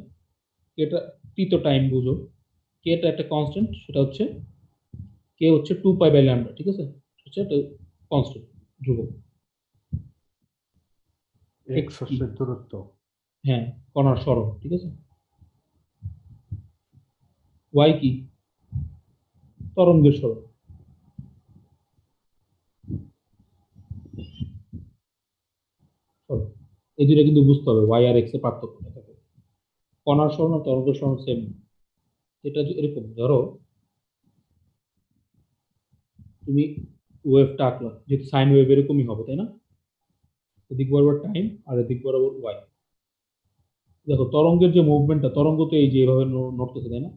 এটা টি তো টাইম বুঝো, কেটা একটা কনস্ট্যান্ট, সেটা হচ্ছে কে হচ্ছে 2π/λ, ঠিক আছে? এটা কনস্ট্যান্ট, ধ্রুবক। x হচ্ছে দূরত্ব। হ্যাঁ, কণার সরণ, ঠিক আছে? y কি? তরঙ্গের সরণ। এই দুইটা কিন্তু বুঝতে হবে, y আর x এর পার্থক্য। কণার সরণ আর তরঙ্গের সরণ সেম। এটা এরকম, ধরো তুমি ওয়েভটা আঁকলা, যেহেতু সাইন ওয়েভ এরকমই হবে, তাই না? এদিক বরাবর টাইম আর এদিক বরাবর ওয়াই। দেখো তরঙ্গের যে মুভমেন্টটা, তরঙ্গ তো এই যে এইভাবে নড়তেছে, তাই না?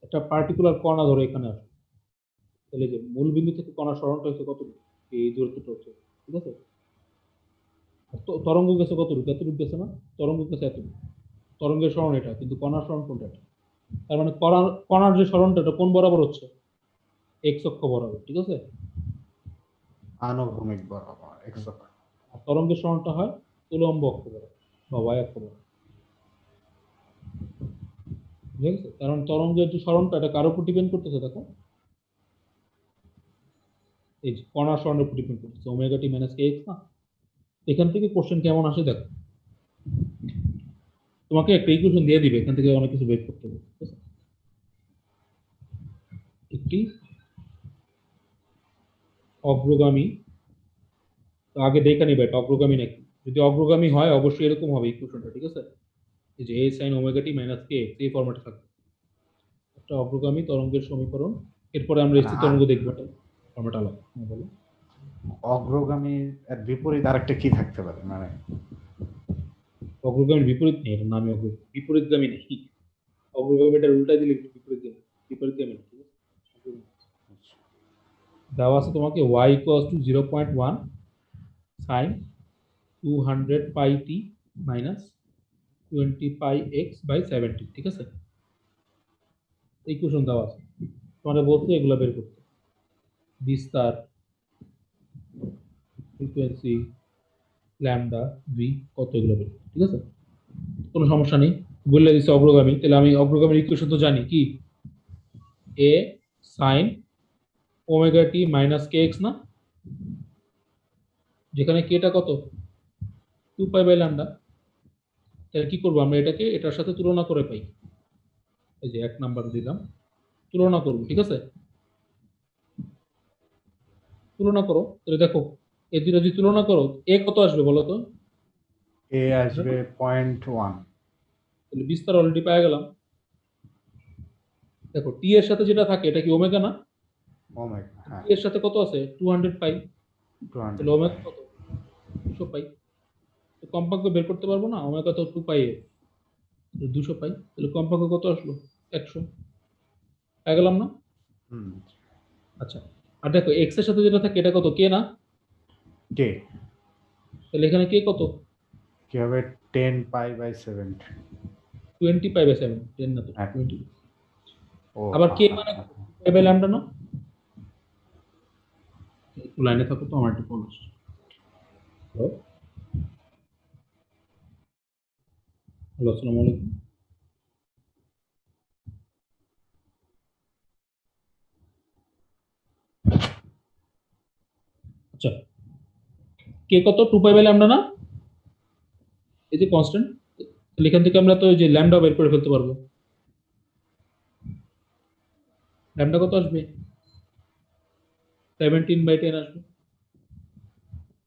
একটা পার্টিকুলার কণা ধরো এখানে আসে, তাহলে যে মূল বিন্দু থেকে কণার সরণটা হচ্ছে কত, এই দূরত্বটা হচ্ছে, ঠিক আছে? তরঙ্গ গেছে কতটুকু, এতটুকু গেছে না? তরঙ্গ গেছে এতটুকু, তরঙ্গের সরণ এটা, কিন্তু কণার সরণ কোনটা? তার মানে কণার যে সরণটা, এটা কোন বরাবর হচ্ছে? এক্স অক্ষ বরাবর, ঠিক আছে? আনুভূমিক বরাবর x অক্ষ। আর তরঙ্গের সরণটা হয় উলম্ব অক্ষ বরাবর বা ওয়াই অক্ষ বরাবর, ঠিক আছে? কারণ তরঙ্গের যে সরণটা, এটা কার উপর ডিপেন্ড করতেছে দেখো, এই যে কণার সরণের উপর ডিপেন্ড করতেছে, ওমেগা টি মাইনাস কে এক্স না? এখান থেকে কোশ্চেন কেমন আসে দেখো, তোমাকে একটা ইকুয়েশন দিয়ে দিবে, এখান থেকে অনেক কিছু বের করতে হবে, ঠিক আছে? একটি অগ্রগামী, তো আগে দেখে নিবে এটা অগ্রগামী নাকি। যদি অগ্রগামী হয় অবশ্যই এরকম হবে ইকুয়েশনটা, ঠিক আছে? এই যে a sin omega t minus K x এই ফরম্যাটে থাকবে একটা অগ্রগামী তরঙ্গের সমীকরণ। এরপরে আমরা মানে স্থির তরঙ্গ দেখবো, এটা ফরম্যাট আলাদা। হ্যাঁ, বলো। অগ্রগামী এর বিপরীত আরেকটা কি থাকতে পারে, মানে অগ্রগামীর বিপরীত নেই, এটার নামই বিপরীতগামী নেই। অগ্রগামীটার উল্টাই দিলে বিপরীতগামী, বিপরীতগামী না, ঠিক আছে? দেওয়া আছে তোমাকে y equals to 0.1 sin 200 pi T minus 20 pi x by 70, ঠিক আছে? ইকুয়েশন দেওয়া আছে, তোমাদের বলতে এগুলো বের করতে, বিস্তার, ফ্রিকোয়েন্সি, ল্যামডা, ভি, কত, এগুলো বের করতে, ঠিক আছে? কোনো সমস্যা নেই। বললে দিচ্ছে অগ্রগামী, তাহলে আমি অগ্রগামীর ইকুয়েশন তো জানি কি, এ সাইন ওমেগা টি মাইনাস কে এক্স না, যেখানে কেটা কত, 2π/λ। তাহলে কি করবো আমরা, এটাকে এটার সাথে তুলনা করে পাই। এই যে 1 নাম্বার দিলাম, তুলনা করবো, ঠিক আছে? তুলনা করো, তাহলে দেখো এই দুটো যদি তুলনা করো, এ কত আসবে বলো তো? a আসবে 0.1। তাহলে বিস্তার অলরেডি পেয়ে গেলাম। দেখো টি এর সাথে যেটা থাকে, এটা কি ওমেগা না? ওমেগা, হ্যাঁ, টি এর সাথে কত আছে, 200 পাই, 200 তাহলে ওমেগা পাই। কত, 200 পাই। তো কম্পাঙ্ক বের করতে পারবো না, ওমেগা তো 2 পাই, 200 পাই, তাহলে কম্পাঙ্ক কত আসলো, 100। পেয়ে গেলাম না? হুম, আচ্ছা, আর দেখো এক্স এর সাথে যেটা থাকে, এটা কত, কে না? কে তাহলে এখানে কে কত, কি হবে 10 পাই বাই 70। 20 পাই বাই 7, 10 না তো, হ্যাঁ, 20। ও আবার কে হ্যাঁ, মানে হ্যাঁ, হ্যাঁ। পাই বাই ল্যামডা না? একটু লাইনে থাকো তো, আমার একটু কল আসছে। হ্যালো, হ্যালো, আসসালামু আলাইকুম। আচ্ছা, কে কত, 2π/λ না? এই যে কনস্ট্যান্ট, তাহলে এখান থেকে আমরা তো এই যে ল্যামডা বের করে ফেলতে পারবো। ল্যামডা কত আসবে, 17/10 আসবে।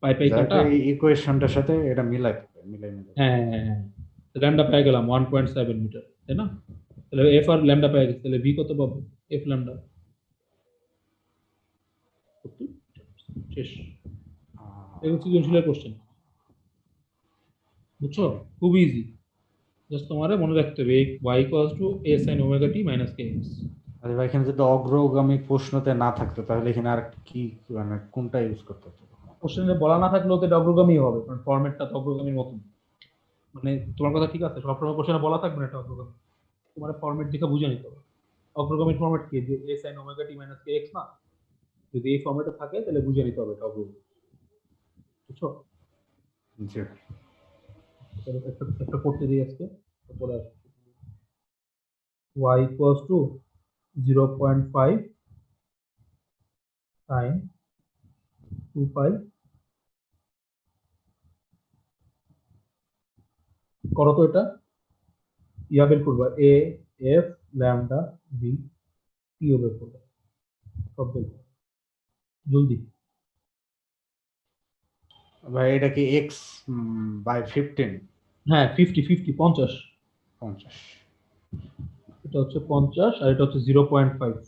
পাই পাই যাতে কাটা। এই ইকুয়েশনটার সাথে এটা মিলাই। হ্যাঁ হ্যাঁ হ্যাঁ হ্যাঁ। ল্যামডা পেয়ে গেলাম 1.7 মিটার, তাই না? তাহলে এফ আর ল্যামডা পেয়ে গেছে, তাহলে ভি কত পাবো, এফ ল্যামডা। শেষ। এই হচ্ছে সৃজনশীলের কোশ্চেন, বুঝছো? খুব ইজি, জাস্ট তোমার মনে রাখতে হবে y equals two a sin omega t minus K x. আরে ভাই, এখানে যদি অগ্রগামী প্রশ্নতে না থাকতো তাহলে এখানে আর কি, মানে কোনটা ইউজ করতে হতো? কোশ্চেনে বলা না থাকলেও তো এটা অগ্রগামী হবে, কারণ ফরম্যাটটা তো অগ্রগামীর মতন। মানে তোমার কথা ঠিক আছে, সবসময় কোশ্চেনে বলা থাকবে না এটা অগ্রগামী, তোমার ফরম্যাট দেখে বুঝে নিতে হবে। অগ্রগামী ফরম্যাট কি, যে a sin omega t minus kx না? যদি এই ফরম্যাটে থাকে তাহলে বুঝে নিতে হবে এটা অগ্রগতি। বুঝছো? জি তাহলে একটা করতে দিই আজকে, তারপরে y equals to 0.5 sin 2 pi, করো তো এটা, ইয়া বের করবা a f lambda v t ও বের করবা, সব বের করবা জলদি। ভাই এটা কি x বাই 15 হ্যাঁ 50 50 50 এটা হচ্ছে 50 আর এটা হচ্ছে 0.5।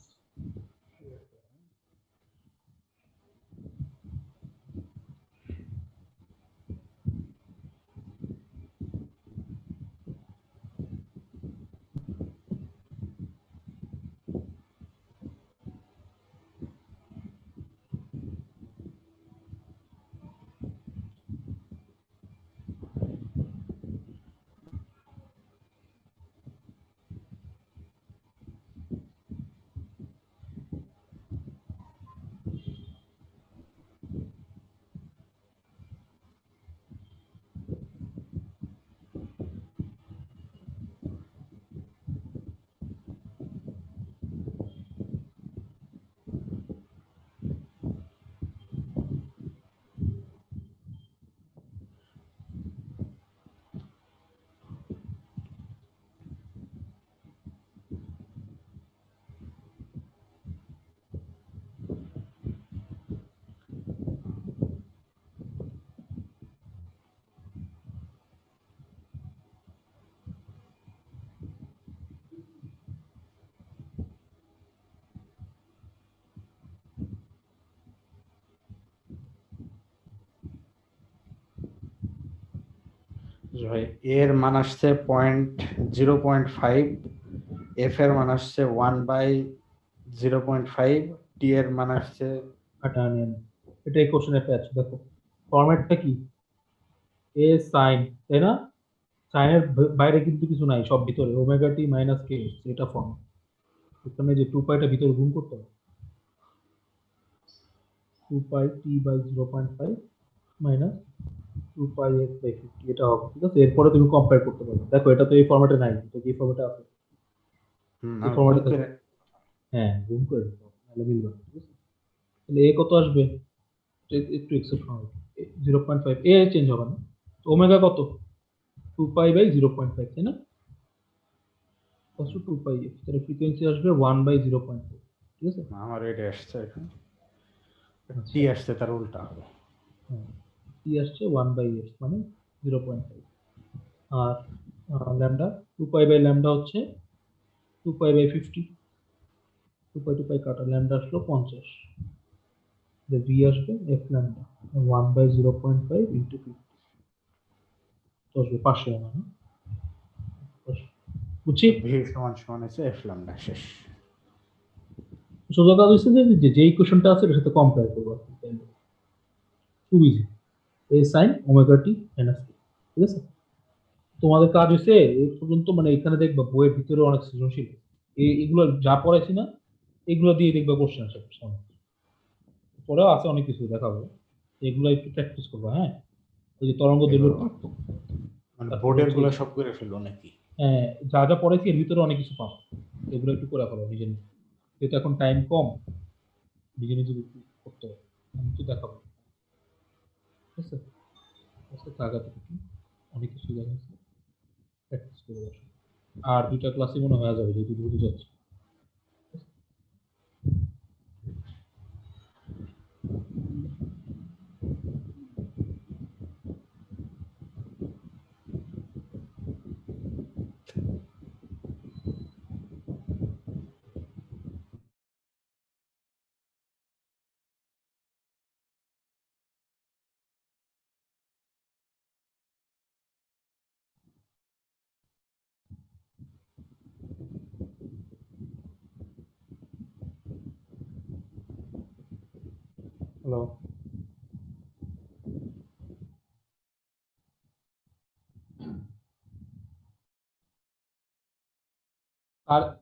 ভাই a এর মান আসছে 0.5, f এর মান আসছে 1/0.5, t এর মান আসছে এটা নিয়ে নাও। এটা এই কোশ্চেনে আছে, দেখো ফরম্যাটটা কি, এ সাইন, তাই না? সাইনের বাইরে কিন্তু কিছু নাই, সব ভিতরে ওমেগা টি মাইনাস কে, এটা ফর্ম। এখানে যে 2 পাইটা ভিতরে গুণ করতে হবে, 2 pi t by 0.5 minus 2 pi x by 50, এটা হবে, ঠিক আছে? এরপরে তুমি কম্পেয়ার করতে পারবে। দেখো এটা তো এই ফরম্যাটে নাই, এটা কি ফরম্যাটে আছে? এই আমি গুণ ফরম্যাটে করে থাকে। হ্যাঁ গুণ করে দিতে হবে, নাহলে মিলবে না, ঠিক আছে? তাহলে এ কত আসবে? একটু এক্সেপ্ট হবে, 0.5, এ চেঞ্জ হবে না। ওমেগা কত? 2 পাই বাই 0.5, তাই না? কত 2 পাই এক্স, তাহলে ফ্রিকোয়েন্সি আসবে 1/0.5, ঠিক আছে? আমার এটা আসছে এখানে t আচ্ছা, আসছে তার উল্টা হবে। হ্যাঁ টি আসছে 1/x মানে 0.5। আর ল্যামডা, 2 পাই বাই ল্যামডা হচ্ছে 2 পাই বাই 50, 2 পাই কাটা, ল্যামডা আসলো 50, ভি আসবে এফ ল্যামডা 1/0.5 ইন্টু 50, তো আসবে 500 মানে, বুঝছি? v সমান সমান হচ্ছে f ল্যামডা, শেষ। সোজা কাজ হচ্ছে যে যে ইকুয়েশনটা আছে এর সাথে কম্পেয়ার করবো, খুব ইজি। এ সাইন ওমেগা টি মাইনাস, ঠিক আছে? তোমাদের কাজ হচ্ছে এই পর্যন্ত, মানে এখানে দেখবা বইয়ের ভিতরে অনেক সৃজনশীল, এগুলো যা পড়াইছি না এগুলো দিয়ে দেখবা কোশ্চেন আসে সামনে। পরেও আছে অনেক কিছু দেখাবো, এগুলো একটু প্র্যাকটিস করবো, হ্যাঁ? এই যে তরঙ্গ দৈর্ঘ্যের এগুলো পার্থক্য, মানে তারপর বোর্ডের হচ্ছে গুলো সব করে ফেলবো নাকি? যা যা পড়াইছি এর ভিতরে অনেক কিছু পাবো, এগুলো একটু করে ফেলো নিজে নিজে, যেহেতু এখন টাইম কম, নিজে নিজে একটু করতে হবে, আমি তো দেখাবো, ঠিক আছে? আজকে তাগাতে একটু অনেক কিছু দেখাচ্ছি, প্র্যাকটিস করে বসো। আর 2টা ক্লাসই মনে হয়ে যাবে যেহেতু দ্রুত যাচ্ছে। হ্যালো,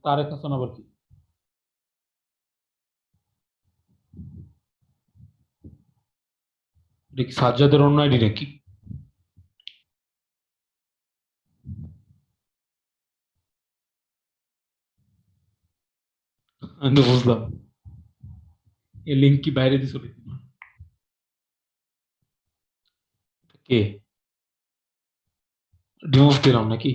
তারেক হাসান আবার কি? দেখি সাজ্জাদের অন্য আইডি নাকি? আমি তো বুঝলাম এই লিঙ্ক কি বাইরে দিছো নাকি? কে রিমুভ দিলাম নাকি?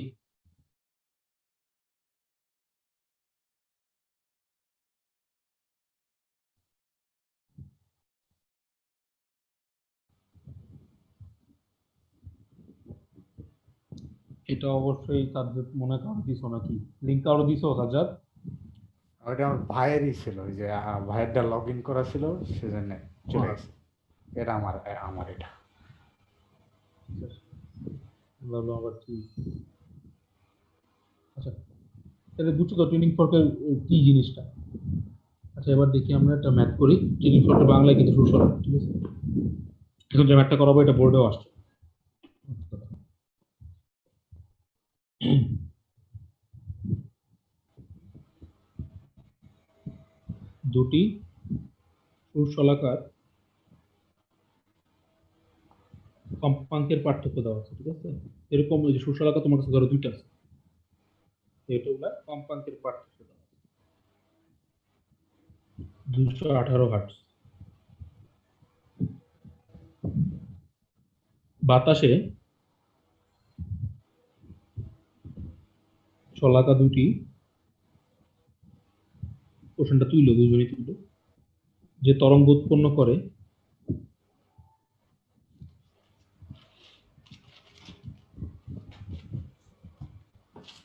এটা অবশ্যই সাজ্জাদ মনে কারো দিছো নাকি? লিঙ্ক কারো দিছো সাজ্জাদ? ওইটা আমার ভাইয়েরই ছিল, ওই যে ভাইয়েরটা লগ ইন করা ছিল, সেজন্য চলে গেছে। এটা আমার এটা ভালো আবার কি? আচ্ছা তাহলে বুঝছো তো ট্রেনিং ফর্কের কি জিনিসটা? আচ্ছা এবার দেখি আমরা একটা ম্যাথ করি। ট্রেনিং ফর্কের বাংলায় কিন্তু সুসর, ঠিক আছে? এখন যে ম্যাথটা করাবো এটা বোর্ডেও আসছে। দুটি সুশলাকার কম্পাঙ্কের পার্থক্য দেওয়া আছে, ঠিক আছে? এরকম ওই যে সুশলাকার তোমার কাছে ধরো দুইটা আছে, এটা হলো কম্পাঙ্কের পার্থক্য দেওয়া আছে 218 হার্টজ। বাতাসে শলাকা দুটি, কোশ্চেনটা তুইলো, দুজনেই তুইলো, যে তরঙ্গ উৎপন্ন করে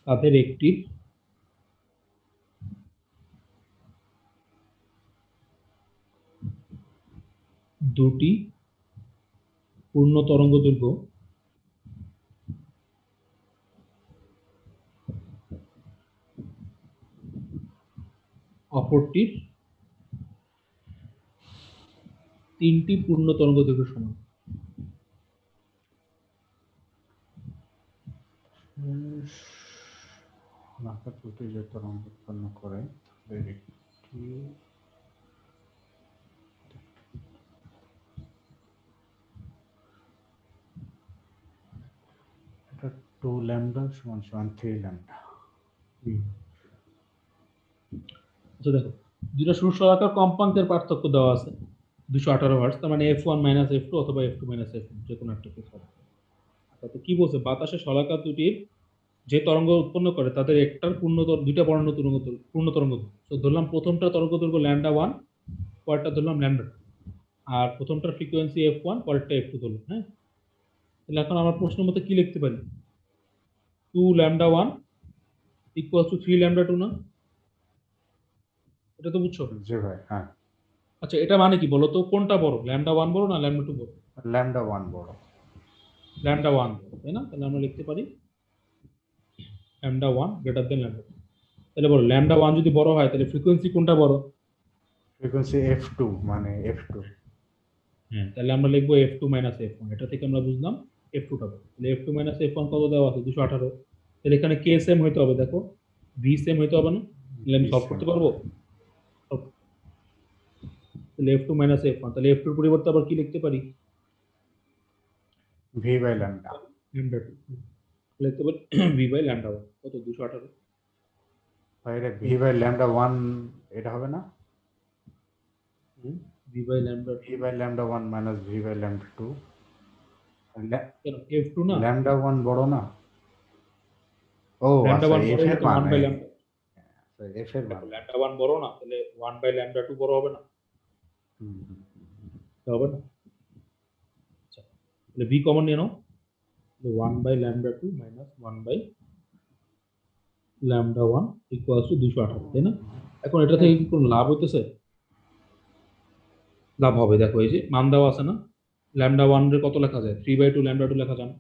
তাদের একটির দুটি পূর্ণ তরঙ্গ দৈর্ঘ্য অপরটির তিনটি পূর্ণ তরঙ্গ দৈর্ঘ্য সমান। মাথা দুটি যে তরঙ্গ উৎপন্ন করে তাদের একটি এটা 2 ল্যামডা সমান সমান 3 ল্যামডা। আচ্ছা দেখো, দুটো সুশলাকার কম্পাঙ্কের পার্থক্য দেওয়া আছে 218 হার্টজ, তার মানে F1 মাইনাস F2 অথবা F2 মাইনাস F1 যে কোনো একটা কেস হবে। তো কি বলছে, বাতাসে শলাকা দুটির যে তরঙ্গ উৎপন্ন করে তাদের একটার দুইটা পূর্ণ তরঙ্গ। তো ধরলাম প্রথমটা তরঙ্গ দৈর্ঘ্য ল্যামডা 1, পরেরটা ধরলাম ল্যামডা 2, আর প্রথমটার ফ্রিকোয়েন্সি F1, পরেরটা F2 ধরলাম। হ্যাঁ, তাহলে এখন আমার প্রশ্ন মতো কি লিখতে পারি? 2 ল্যামডা 1 ইকুয়াল টু 3 ল্যামডা 2 না? এটা তো বুঝছো? জি ভাই, হ্যাঁ। আচ্ছা এটা মানে কি বলো তো, কোনটা বড়, ল্যামডা 1 বড় না ল্যামডা 2 বড়? ল্যামডা 1 বড়। ল্যামডা 1 বড়, তাই না? তাহলে আমরা লিখতে পারি ল্যামডা 1 গ্রেটার দেন ল্যামডা 2। তাহলে বলো ল্যামডা 1 যদি বড় হয় তাহলে ফ্রিকোয়েন্সি কোনটা বড়? ফ্রিকোয়েন্সি F2 মানে F2। হ্যাঁ, তাহলে আমরা লিখবো F2 মাইনাস F1। এটা থেকে আমরা বুঝলাম F2 টা বড়। তাহলে F2 মাইনাস F1 কত দেওয়া আছে? 218। তাহলে এখানে K সেম হইতে হবে, দেখো V সেম হইতে হবে না? তাহলে আমি সলভ করতে পারবো। তাহলে F2 মাইনাস F1, তাহলে F2 এর পরিবর্তে আবার কি লিখতে পারি? V by lambda. ল্যামডা 2 লিখতে পারি V বাই ল্যামডা 1 কত? 218। ভাই এটা V বাই ল্যামডা 1 এটা হবে না? V by lambda V by lambda 1 minus V by lambda 2। কেন F2 না? ল্যামডা 1 বড় না? ও ল্যামডা আচ্ছা, 1 বড় F হলে এর তো মান 1 বাই ল্যামডা, F এর মান। ল্যামডা 1 বড় না, তাহলে 1 বাই ল্যামডা 2 বড় হবে না? হবে না? আচ্ছা তাহলে V কমন নিয়ে নাও, 1 by lambda 2 minus 1 by lambda 1 equals to 218, তাই না? এখন এটা থেকে কি কোনো লাভ হইতেছে? লাভ হবে, দেখো এই যে মান দেওয়া আছে না, ল্যামডা 1 এর কত লেখা যায়? 3/2 ল্যামডা 2 লেখা যায় না?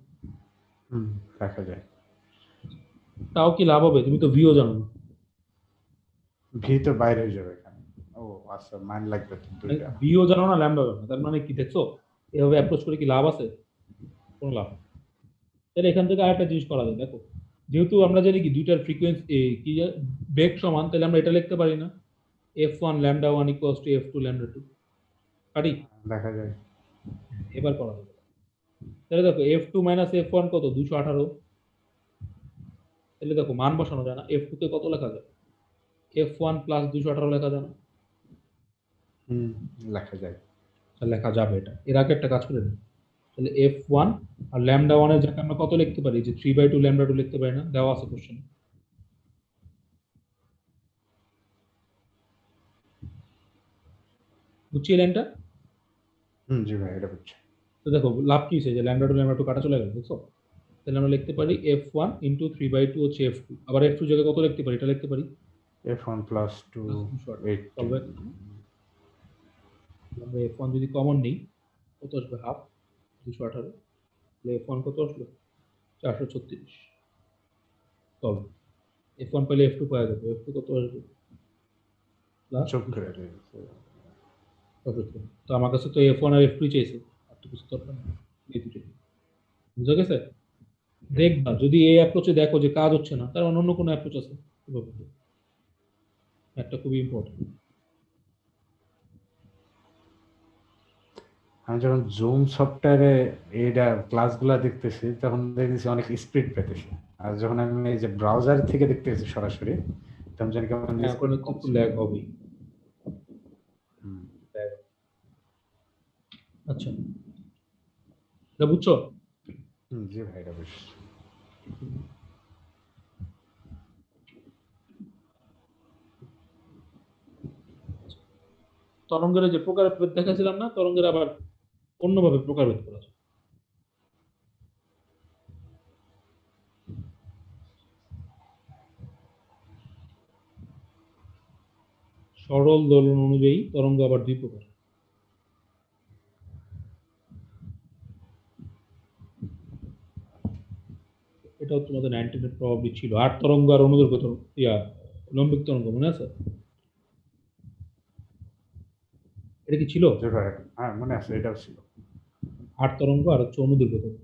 দেখা যায়। তাও কি লাভ হবে? তুমি তো ভিও জানো না। V তো বাইরে হয়ে যাবে এখানে। ও আচ্ছা, মান লাগবে তো দুইটা। ভিও জানো না, ল্যামডা জানো না, তার মানে কি দেখছো এভাবে অ্যাপ্রোচ করে কি লাভ আছে? কোনো লাভ নেই। তাহলে এখান থেকে আরেকটা জিনিস করা যায়, দেখো যেহেতু আমরা জানি কি দুইটার ফ্রিকোয়েন্সি কি বেগ সমান, তাহলে আমরা এটা লিখতে পারি না F1 lambda 1 equals two F2 lambda 2? পারি? দেখা যায়। এবার করা যাবে। তাহলে দেখো f2 মাইনাস f1 কত 218। তাহলে দেখো মান বসানো যায় না, f2 কে কত লেখা যায়, f1 প্লাস 218 লেখা যায় না? হুম, লেখা যায়। তাহলে লেখা যাবে। এটা এর আগে একটা কাজ করে নিই। তাহলে f1 আর ল্যামডা 1 এর জায়গায় আমরা কত লিখতে পারি, যে 3/2 ল্যামডা 2 লিখতে পারি না? দেওয়া আছে কোশ্চেন। বুঝছি লাইনটা? হুম, জি ভাই, এটা বুঝছি। তো দেখো লাভ কি হয়েছে, যে ল্যামডা 2 কাটা চলে গেল, দেখছো? তাহলে আমরা লিখতে পারি f1 ইন্টু 3/2 হচ্ছে f2, আবার f2 জায়গায় কত লিখতে পারি, এটা লিখতে পারি f1 প্লাস 2 218। 18। আমরা f1 যদি কমন নিই কত আসবে, হাফ 218। তাহলে f1 কত আসলো, 436। তবে f1 পেলে f2 পাওয়া যাবে, f2 কত আসবে, প্লাস যোগ করে দিই। 275। তো আমার কাছে তো f1 আর f2 চাইছে, আর তো কিছু দরকার নেই, এই দুটোই। বুঝা গেছে? দেখবা যদি এই অ্যাপ্রোচে দেখো যে কাজ হচ্ছে না, তার অন্য কোনো অ্যাপ্রোচ আছে এভাবে। একটা খুবই ইম্পর্টেন্ট। আমি যখন জুম সফটওয়্যারে এইটা ক্লাসগুলো দেখতেছি তখন দেখতেছি অনেক স্পিড পেতেছি, আর যখন আমি এই যে ব্রাউজার থেকে দেখতেছি সরাসরি তখন জানি কেমন হ্যাঁ, স্পিড ওখানে তো একটু কমছে। ল্যাগ হবেই। হুম। lag। আচ্ছা, এটা বুঝছো? হুম, জি ভাই, এটা বেশ। তরঙ্গের যে প্রকারভেদ দেখাছিলাম না, তরঙ্গের আবার অন্যভাবে প্রকারভেদ করা যায়। সরল দোলন অনুযায়ী তরঙ্গ আবার দুই প্রকার। এটাও তোমাদের 19 প্রবাবলি ছিল, আট তরঙ্গ আর অনুদৈর্ঘ্য তরঙ্গ, লম্বিক তরঙ্গ মনে আছে? এটা কি ছিল? জি ভাই, হ্যাঁ মনে আছে, এটাও ছিল। আট তরঙ্গ আর হচ্ছে অনুদৈর্ঘ্য তরঙ্গ।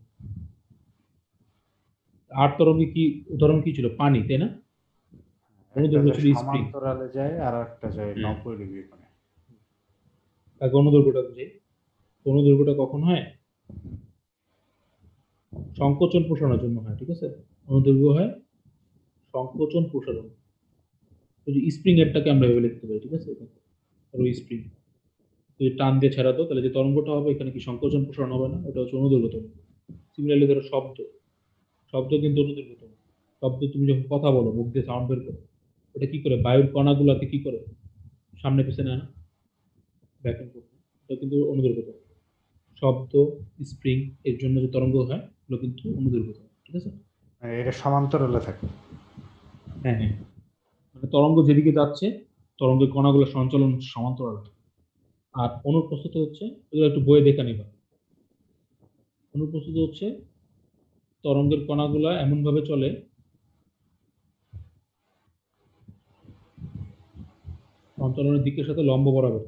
আট তরঙ্গে কি উদাহরণ কি ছিল, পানি, তাই না? একটা অনুদৈর্ঘ্য যায় ছিল স্প্রিং। সমান্তরালে যায় আর একটা যায় হ্যাঁ, 90 ডিগ্রি কোণে। তাকে অনুদৈর্ঘ্যটা বুঝাই। অনুদৈর্ঘ্যটা কখন হয়, সংকোচন প্রসারণের জন্য হয়, ঠিক আছে? অনুদৈর্ঘ্য হয় সংকোচন প্রসারণ। ওই যে স্প্রিং এরটাকে আমরা এভাবে লিখতে পারি, ঠিক আছে? আর ওই স্প্রিং যদি টান দিয়ে ছেড়া দাও তাহলে যে তরঙ্গটা হবে এখানে কি সংকোচন প্রসারণ হবে না, ওটা হচ্ছে অনুদৈর্ঘ্য তরঙ্গ। সিমিলারলি ধরো শব্দ, শব্দ কিন্তু অনুদৈর্ঘ্য তরঙ্গ। শব্দ তুমি যখন কথা বলো, মুখ দিয়ে সাউন্ড বের করো, ওটা কি করে বায়ুর কণাগুলোকে কি করে সামনে পিছনে আনা, ব্যাক এন্ড ফোর্থ, এটা কিন্তু অনুদৈর্ঘ্য তরঙ্গ। শব্দ, স্প্রিং এর জন্য যে তরঙ্গ হয় এগুলো কিন্তু অনুদৈর্ঘ্য তরঙ্গ, ঠিক আছে? মানে এটা সমান্তরালে থাকে। হ্যাঁ হ্যাঁ, মানে তরঙ্গ যেদিকে যাচ্ছে তরঙ্গের কণাগুলো সঞ্চালন সমান্তরাল। আর অনুপ্রস্থিত হচ্ছে, এগুলো একটু বইয়ে দেখে নিবা। অনুপ্রস্থিত হচ্ছে তরঙ্গের কণাগুলা এমন ভাবে চলে, সঞ্চালনের দিকের সাথে লম্ব বরাবর,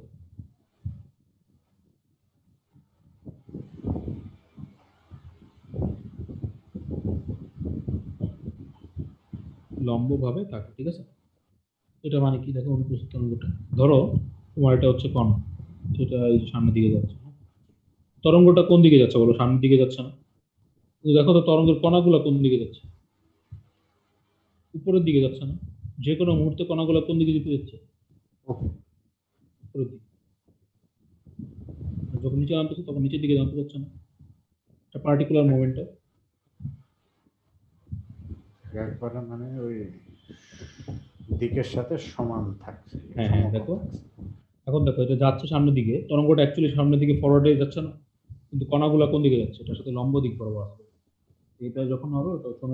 লম্ব ভাবে থাকে, ঠিক আছে? এটা মানে কি, দেখো অনুপ্রস্থিত তরঙ্গটা, ধরো তোমার এটা হচ্ছে কণা, সেটা এই সামনের দিকে যাচ্ছে, হ্যাঁ? তরঙ্গটা কোন দিকে যাচ্ছে বলো, সামনের দিকে যাচ্ছে না? কিন্তু দেখো তো তরঙ্গের কণাগুলো কোন দিকে যাচ্ছে, উপরের দিকে যাচ্ছে না? যে কোনো মুহূর্তে কণাগুলো কোন দিকে যেতে যাচ্ছে, উপরের দিকে। আর যখন নিচে নামতেছে তখন নিচের দিকে নামতে যাচ্ছে না, একটা পার্টিকুলার মোমেন্টে। একবারে মানে ওই দিকের সাথে সমান থাকছে, হ্যাঁ হ্যাঁ, সমকোণ দেখো থাকছে। এখন দেখো এটা যাচ্ছে সামনের দিকে, তরঙ্গটা অ্যাকচুয়ালি সামনের দিকে ফরওয়ার্ডে যাচ্ছে না, কিন্তু কণাগুলো কোন দিকে যাচ্ছে, এটার সাথে লম্ব দিক বরাবর আসবে। এটা যখন হবে ওটা হচ্ছে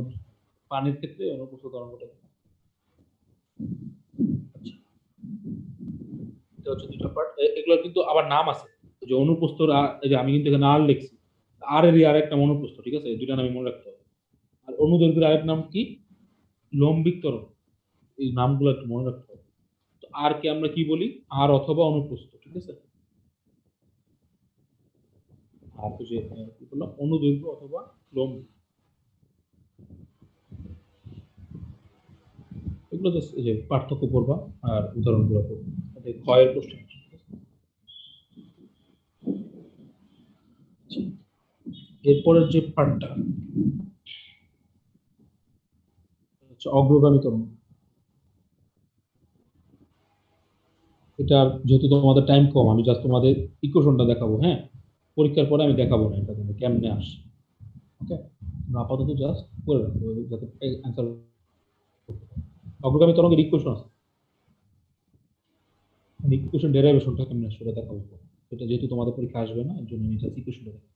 পানির ক্ষেত্রে অনুপ্রস্থ তরঙ্গটা। আচ্ছা, এটা হচ্ছে দুটো পার্ট, এগুলোর কিন্তু আবার নাম আছে। এই যে অনুপ্রস্থ, এই যে আমি কিন্তু এখানে আর লিখছি, আর এর আরেকটা অনুপ্রস্থ, ঠিক আছে? এই দুইটা নামই মনে রাখতে হবে। আর অনুদৈর্ঘ্যের আরেক নাম কি, লম্বিক তরঙ্গ। এই নামগুলো একটু মনে রাখতে হবে। তো আর কে আমরা কি বলি, আর অথবা অনুপ্রস্থ, ঠিক আছে? আর তো যে কি বললাম, অনুদৈর্ঘ্য অথবা লম্ব, এগুলো জাস্ট এই যে পার্থক্য করবা আর উদাহরণগুলো করবা, ক্ষয়ের প্রশ্ন। এরপরের যে পার্টটা হচ্ছে অগ্রগামী তরঙ্গ। এটা যেহেতু তোমাদের টাইম কম, আমি জাস্ট তোমাদের ইকুয়েশনটা দেখাবো। হ্যাঁ, পরীক্ষার পরে আমি দেখাবো না এটা তোমাদের কেমনে আসে। ওকে, আপাতত জাস্ট করে রাখবো যাতে অ্যান্সার। অগ্রগামী তরঙ্গের ইকুয়েশন আছে, ইকুয়েশন ডেরাইভেশনটা কেমনে আসলে দেখাবো। এটা যেহেতু তোমাদের পরীক্ষা আসবে না, এর জন্য আমি জাস্ট ইকুয়েশনটা দেখাবো।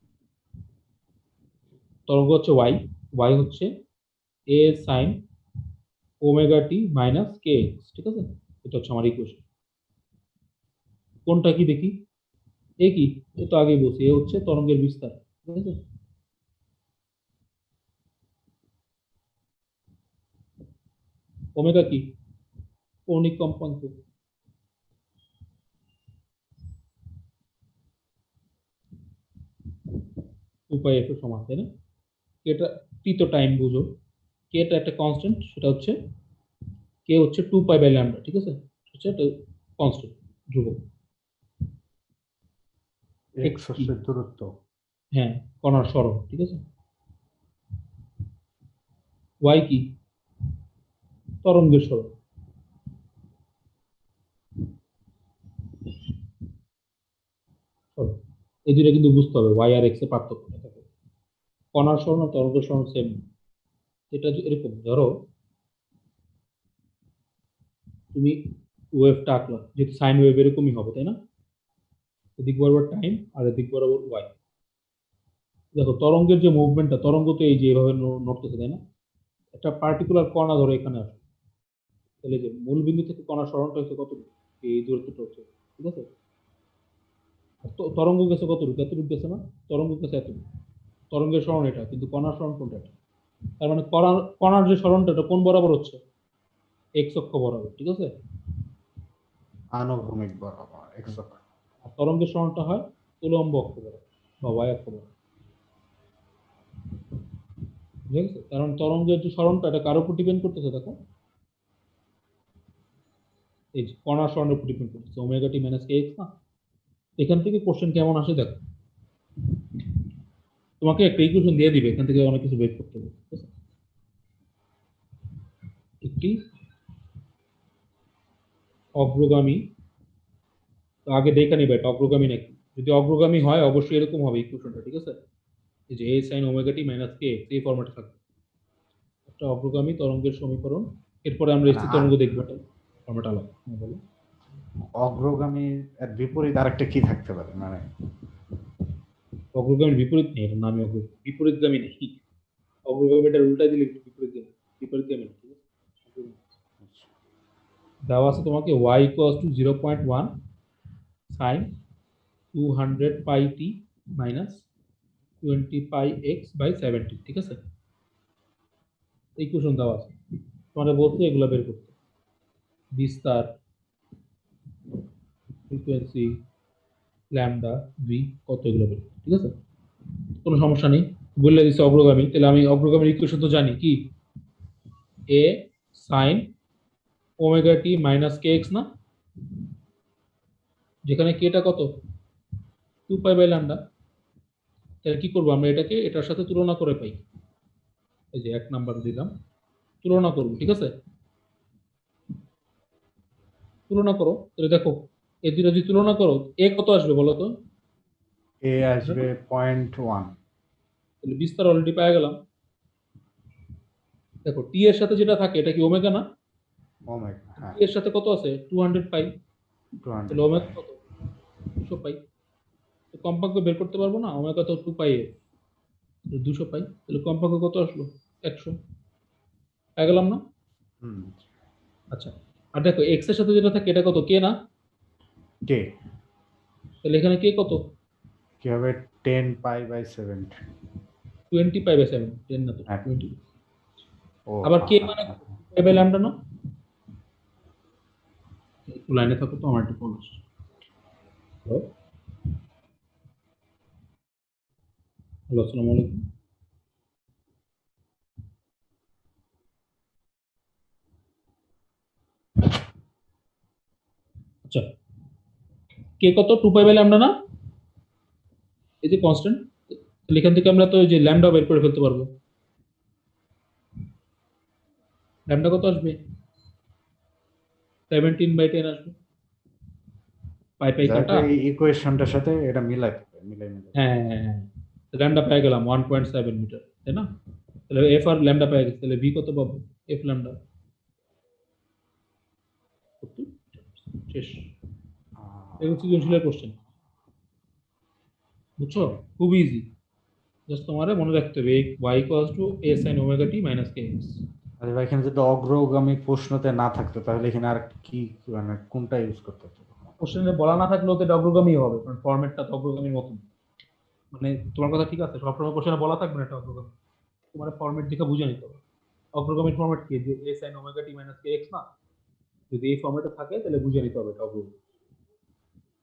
তরঙ্গ হচ্ছে ওয়াই, ওয়াই হচ্ছে এ সাইন ওমেগা টি মাইনাস কে এক্স, ঠিক আছে? এটা হচ্ছে আমার ইকুয়েশন। কোনটা কি দেখি? এ কি? এ তো আগেই বলছি, এ হচ্ছে তরঙ্গের বিস্তার, ঠিক আছে? ওমেগা কি? কৌণিক কম্পাঙ্ক। 2 পাই এফ এর সমান, তাই না? এটা টি তো টাইম বুঝো, কে এটা একটা কনস্ট্যান্ট, সেটা হচ্ছে কে হচ্ছে 2 পাই বাই ল্যামডা, ঠিক আছে? হচ্ছে এটা কনস্ট্যান্ট, ধ্রুবক। এক্স এক্স কি? হচ্ছে দূরত্ব। হ্যাঁ, কণার সরণ, ঠিক আছে? ওয়াই কি? তরঙ্গের সরণ। সরণ। এই দুইটা কিন্তু বুঝতে হবে, ওয়াই আর এক্স এর পার্থক্য। দেখো, কণার সরণ আর তরঙ্গের সরণ সেম। এটা এরকম ধরো, তুমি ওয়েভটা আঁকলা, যেহেতু সাইন ওয়েভ এরকমই হবে, তাই না? এদিক বরাবর টাইম আর এদিক বরাবর ওয়াই। দেখো তরঙ্গের যে মুভমেন্টটা, তরঙ্গ তো এই যে এভাবে নড়তেছে, তাই না? একটা পার্টিকুলার কণা ধরো এখানে আসে, তাহলে যে মূল বিন্দু থেকে কণার সরণটা হচ্ছে কত, এই দূরত্বটা হচ্ছে, ঠিক আছে? আর তরঙ্গ গেছে কতটুকু? এতটুকু গেছে না? তরঙ্গ গেছে এতটুকু। তরঙ্গের সরণ এটা, কিন্তু কণার সরণ কোনটা এটা? তার মানে কণার কণার যে সরণটা, এটা কোন বরাবর হচ্ছে? এক্স অক্ষ বরাবর, ঠিক আছে? আনুভূমিক বরাবর এক্স অক্ষ। আর তরঙ্গের সরণটা হয় উলম্ব অক্ষ বরাবর বা ওয়াই অক্ষ বরাবর, ঠিক আছে? কারণ তরঙ্গের যে সরণটা, এটা কার উপর ডিপেন্ড করতেছে দেখো, এই যে কণার সরণের উপর ডিপেন্ড করতেছে, ওমেগা টি মাইনাস কে এক্স না? এখান থেকে কোশ্চেন কেমন আসে দেখো, তোমাকে একটা ইকুয়েশন দিয়ে দিবে, এখান থেকে অনেক কিছু বের করতে হবে, ঠিক আছে? একটি অগ্রগামী, তো আগে দেখে নিবে এটা অগ্রগামী নাকি। যদি অগ্রগামী হয় অবশ্যই এরকম হবে ইকুয়েশনটা, ঠিক আছে? এই যে এ সাইন ওমেগা টি মাইনাস কে এক্স এই ফরম্যাটে থাকবে একটা অগ্রগামী তরঙ্গের সমীকরণ। এরপরে আমরা মানে স্থির তরঙ্গ দেখবো, এটা ফরম্যাট আলাদা। হ্যাঁ, বলো। অগ্রগামী এর বিপরীত আরেকটা কি থাকতে পারে মানে? অগ্রগামীর বিপরীত নেই, এটার নামই অগ্রগামী, বিপরীতগামী নেই। অগ্রগামীটার উল্টা দিলে বিপরীতগামী, বিপরীতগামী নেই, ঠিক আছে? দেওয়া আছে তোমাকে y equals to 0.1 sine 200 pi T minus 20 pi x by 70, ঠিক আছে? ইকুয়েশন দেওয়া আছে, তোমাদের বলতে এগুলো বের করতে, বিস্তার, ফ্রিকোয়েন্সি, ল্যামডা, ভি, কত, এগুলো বের করতে, ঠিক আছে? কোনো সমস্যা নেই। বললে দিচ্ছে অগ্রগামী, তাহলে আমি অগ্রগামীর ইকুয়েশন তো জানি কি, এ সাইন ওমেগা টি মাইনাস কে এক্স না? যেখানে কেটা কত, 2 পাই বাই ল্যামডা। তাহলে কি করবো আমরা, এটাকে এটার সাথে তুলনা করে পাই। এই যে 1 নাম্বার দিলাম, তুলনা করবো, ঠিক আছে? তুলনা করো, তাহলে দেখো এই দুটো যদি তুলনা করো, এ কত আসবে বলো তো? এ আসবে 0.1। তাহলে বিস্তার অলরেডি পেয়ে গেলাম। দেখো টি এর সাথে যেটা থাকে এটা কি ওমেগা না? ওমেগা, হ্যাঁ। টি এর সাথে কত আছে? 200 পাই। তাহলে 200 পাই। ওমেগা কত? 200 পাই। তো কম্পাঙ্ক বের করতে পারবো না, ওমেগা তো 2 পাই এর, 200 পাই, তাহলে কম্পাঙ্ক কত আসলো? 100। পেয়ে গেলাম না? হুম। আচ্ছা, আর দেখো এক্স এর সাথে যেটা থাকে এটা কত, কে না? কে তাহলে এখানে কে কত? কি হবে? 10 পাই বাই 70। 20 পাই বাই 7, 10 না তো, হ্যাঁ। 20। ও আবার কে হ্যাঁ, মানে হ্যাঁ, হ্যাঁ। পাই বাই ল্যামডা না? একটু লাইনে থাকো তো, আমার একটু কল আসছে। হ্যালো, হ্যালো, আসসালামু আলাইকুম। আচ্ছা, কে কত? 2 পাই বাই ল্যামডা না? এই যে কনস্ট্যান্ট, তাহলে এখান থেকে আমরা তো ওই যে ল্যামডা বের করে ফেলতে পারবো। ল্যামডা কত আসবে? 17/10 আসবে। পাই পাই যাই হোক, কাটা। এই ইকুয়েশনটার সাথে এটা মিলাইতে হবে, মিলাই। হ্যাঁ হ্যাঁ হ্যাঁ হ্যাঁ। ল্যামডা পেয়ে গেলাম 1.7 মিটার, তাই না? তাহলে এফ আর ল্যামডা পেয়ে গেছে, তাহলে ভি কত পাবো? এফ ল্যামডা শেষ। এই হচ্ছে সৃজনশীলের কোশ্চেন, বুঝছো? খুব ইজি। জাস্ট তোমার মনে রাখতে হবে y equals two a sin omega t minus kx। আরে ভাই, এখানে যদি অগ্রগামী প্রশ্নতে না থাকতো তাহলে এখানে আর কি, মানে কোনটা ইউজ করতে হতো? কোশ্চেনে বলা না থাকলেও তো এটা অগ্রগামী হবে, কারণ ফরম্যাটটা তো অগ্রগামীর মতন। মানে তোমার কথা ঠিক আছে, সবসময় কোশ্চেনে বলা থাকবে না এটা অগ্রগামী, তোমার ফরম্যাট দেখে বুঝে নিতে হবে। অগ্রগামীর ফরম্যাট কি, যে a sin omega t minus kx না? যদি এই ফরম্যাটে থাকে তাহলে বুঝে নিতে হবে এটা অগ্রগামী,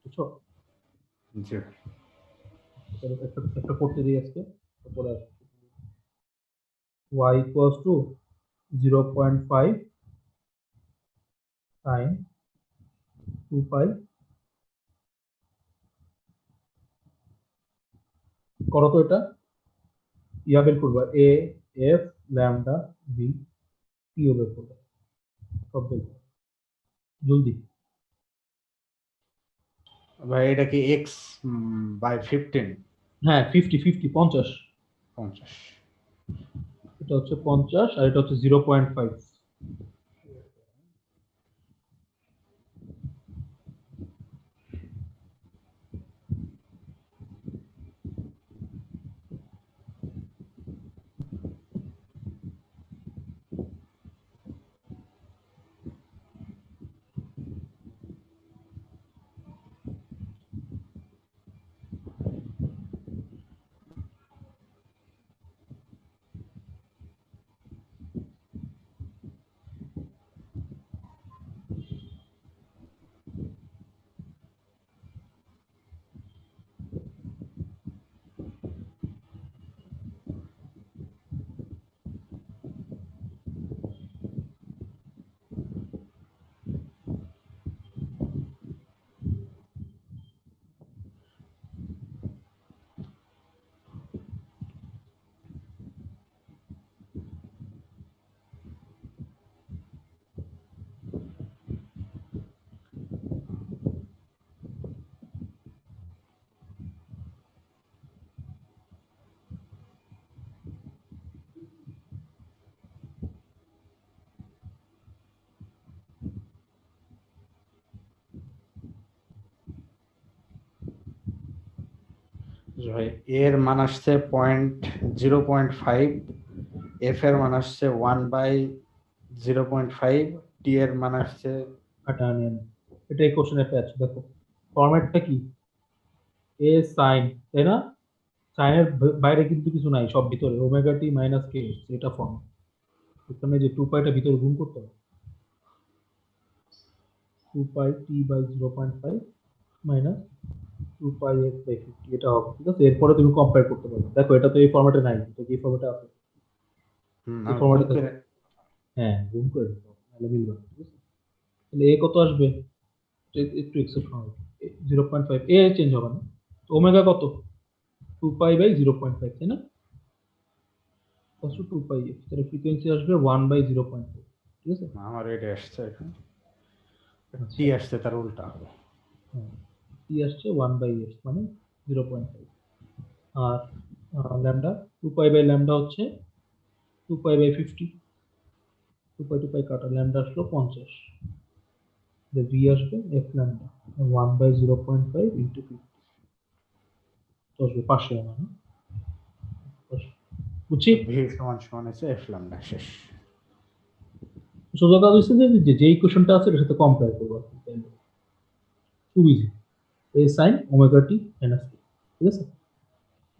বুঝছো? জি। তাহলে একটা একটা করতে দিই আজকে, তারপরে y equals to 0.5 sin 2 pi, করো তো এটা, ইয়া বের করবা, A F lambda B T ও বের করবা, সব বের করবা জলদি। ভাই এটা কি এক্স বাই 15? হ্যাঁ 50 50 50। এটা হচ্ছে 50 আর এটা হচ্ছে 0.5। ভাই এর মান আসছে 0.5, এফ এর মান আসছে 1/0.5, টি এর মান আসছে। আটা নেন, এটা এই কোশ্চেনে আছে, দেখো ফরম্যাটটা কি, এ সাইন, তাই না? সাইনের বাইরে কিন্তু কিছু নাই, সব ভিতরে ওমেগা টি মাইনাস কে, এটা ফর্ম। এখানে যে 2 পাইটা ভিতরে গুণ করতে হবে, 2 pi t by 0.5 minus 2 pi x by 50, এটা হবে, ঠিক আছে? এরপরে তুমি কম্পেয়ার করতে পারবে, দেখো এটা তো এই ফরম্যাটে নাই, এটা কি ফরম্যাটে আছে? এই আমি গুণ ফরম্যাটে করে। থাকে। হ্যাঁ গুণ করে দিতে হবে, নাহলে মিলবে না, ঠিক আছে? তাহলে এ কত আসবে? একটু এক্সেপ্ট হবে, 0.5, এ চেঞ্জ হবে না। ওমেগা কত? 2 পাই বাই 0.5, তাই না? কত 2 পাই এক্স, তাহলে ফ্রিকোয়েন্সি আসবে 1/0.5, ঠিক আছে? আমার এটা আসছে এখানে, টি আচ্ছা, আসছে তার উল্টা হবে। হ্যাঁ টি আসছে 1/x মানে 0.5। আর ল্যামডা, 2 পাই বাই ল্যামডা হচ্ছে 2 পাই বাই 50, 2 পাই কাটা, ল্যামডা আসলো 50, ভি আসবে এফ ল্যামডা 1/0.5 ইন্টু 50, তো আসবে 500 মানে, বুঝছি? ভি সমান সমান হচ্ছে এফ ল্যামডা, শেষ। সোজা কাজ হচ্ছে যে যে ইকুয়েশনটা আছে এটার সাথে কম্পেয়ার করবো, খুব ইজি, এ সাইন ওমেগা টি মাইনাস, ঠিক আছে?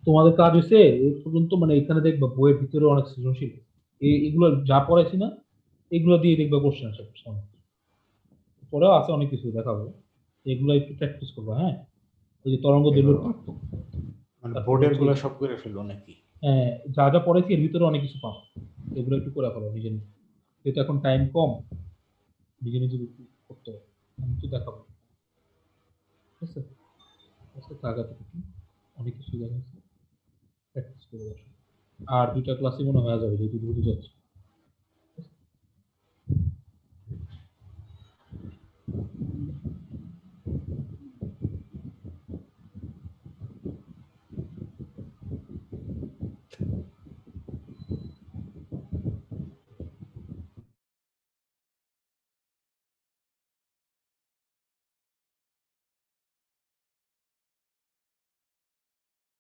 তোমাদের কাজ হচ্ছে এই পর্যন্ত, মানে এখানে দেখবা বইয়ের ভিতরে অনেক সৃজনশীল, এগুলো যা পড়াইছি না এগুলো দিয়ে দেখবা কোশ্চেন আসে সামনে। পরেও আছে অনেক কিছু দেখাবো, এগুলো একটু প্র্যাকটিস করবো, হ্যাঁ? এই যে তরঙ্গ দৈর্ঘ্যের এগুলো পার্থক্য, মানে তারপর বোর্ডের হচ্ছে গুলো সব করে ফেলবো নাকি? যা যা পড়াইছি এর ভিতরে অনেক কিছু পাবো, এগুলো একটু করে ফেলো নিজে নিজে, যেহেতু এখন টাইম কম, নিজে নিজে একটু করতে হবে, আমি তো দেখাবো, ঠিক আছে? আজকে তাগাতে অনেক কিছু দেখাচ্ছি। আর দুইটা ক্লাসই মনে হয়ে যাবে যেহেতু দ্রুত যাচ্ছে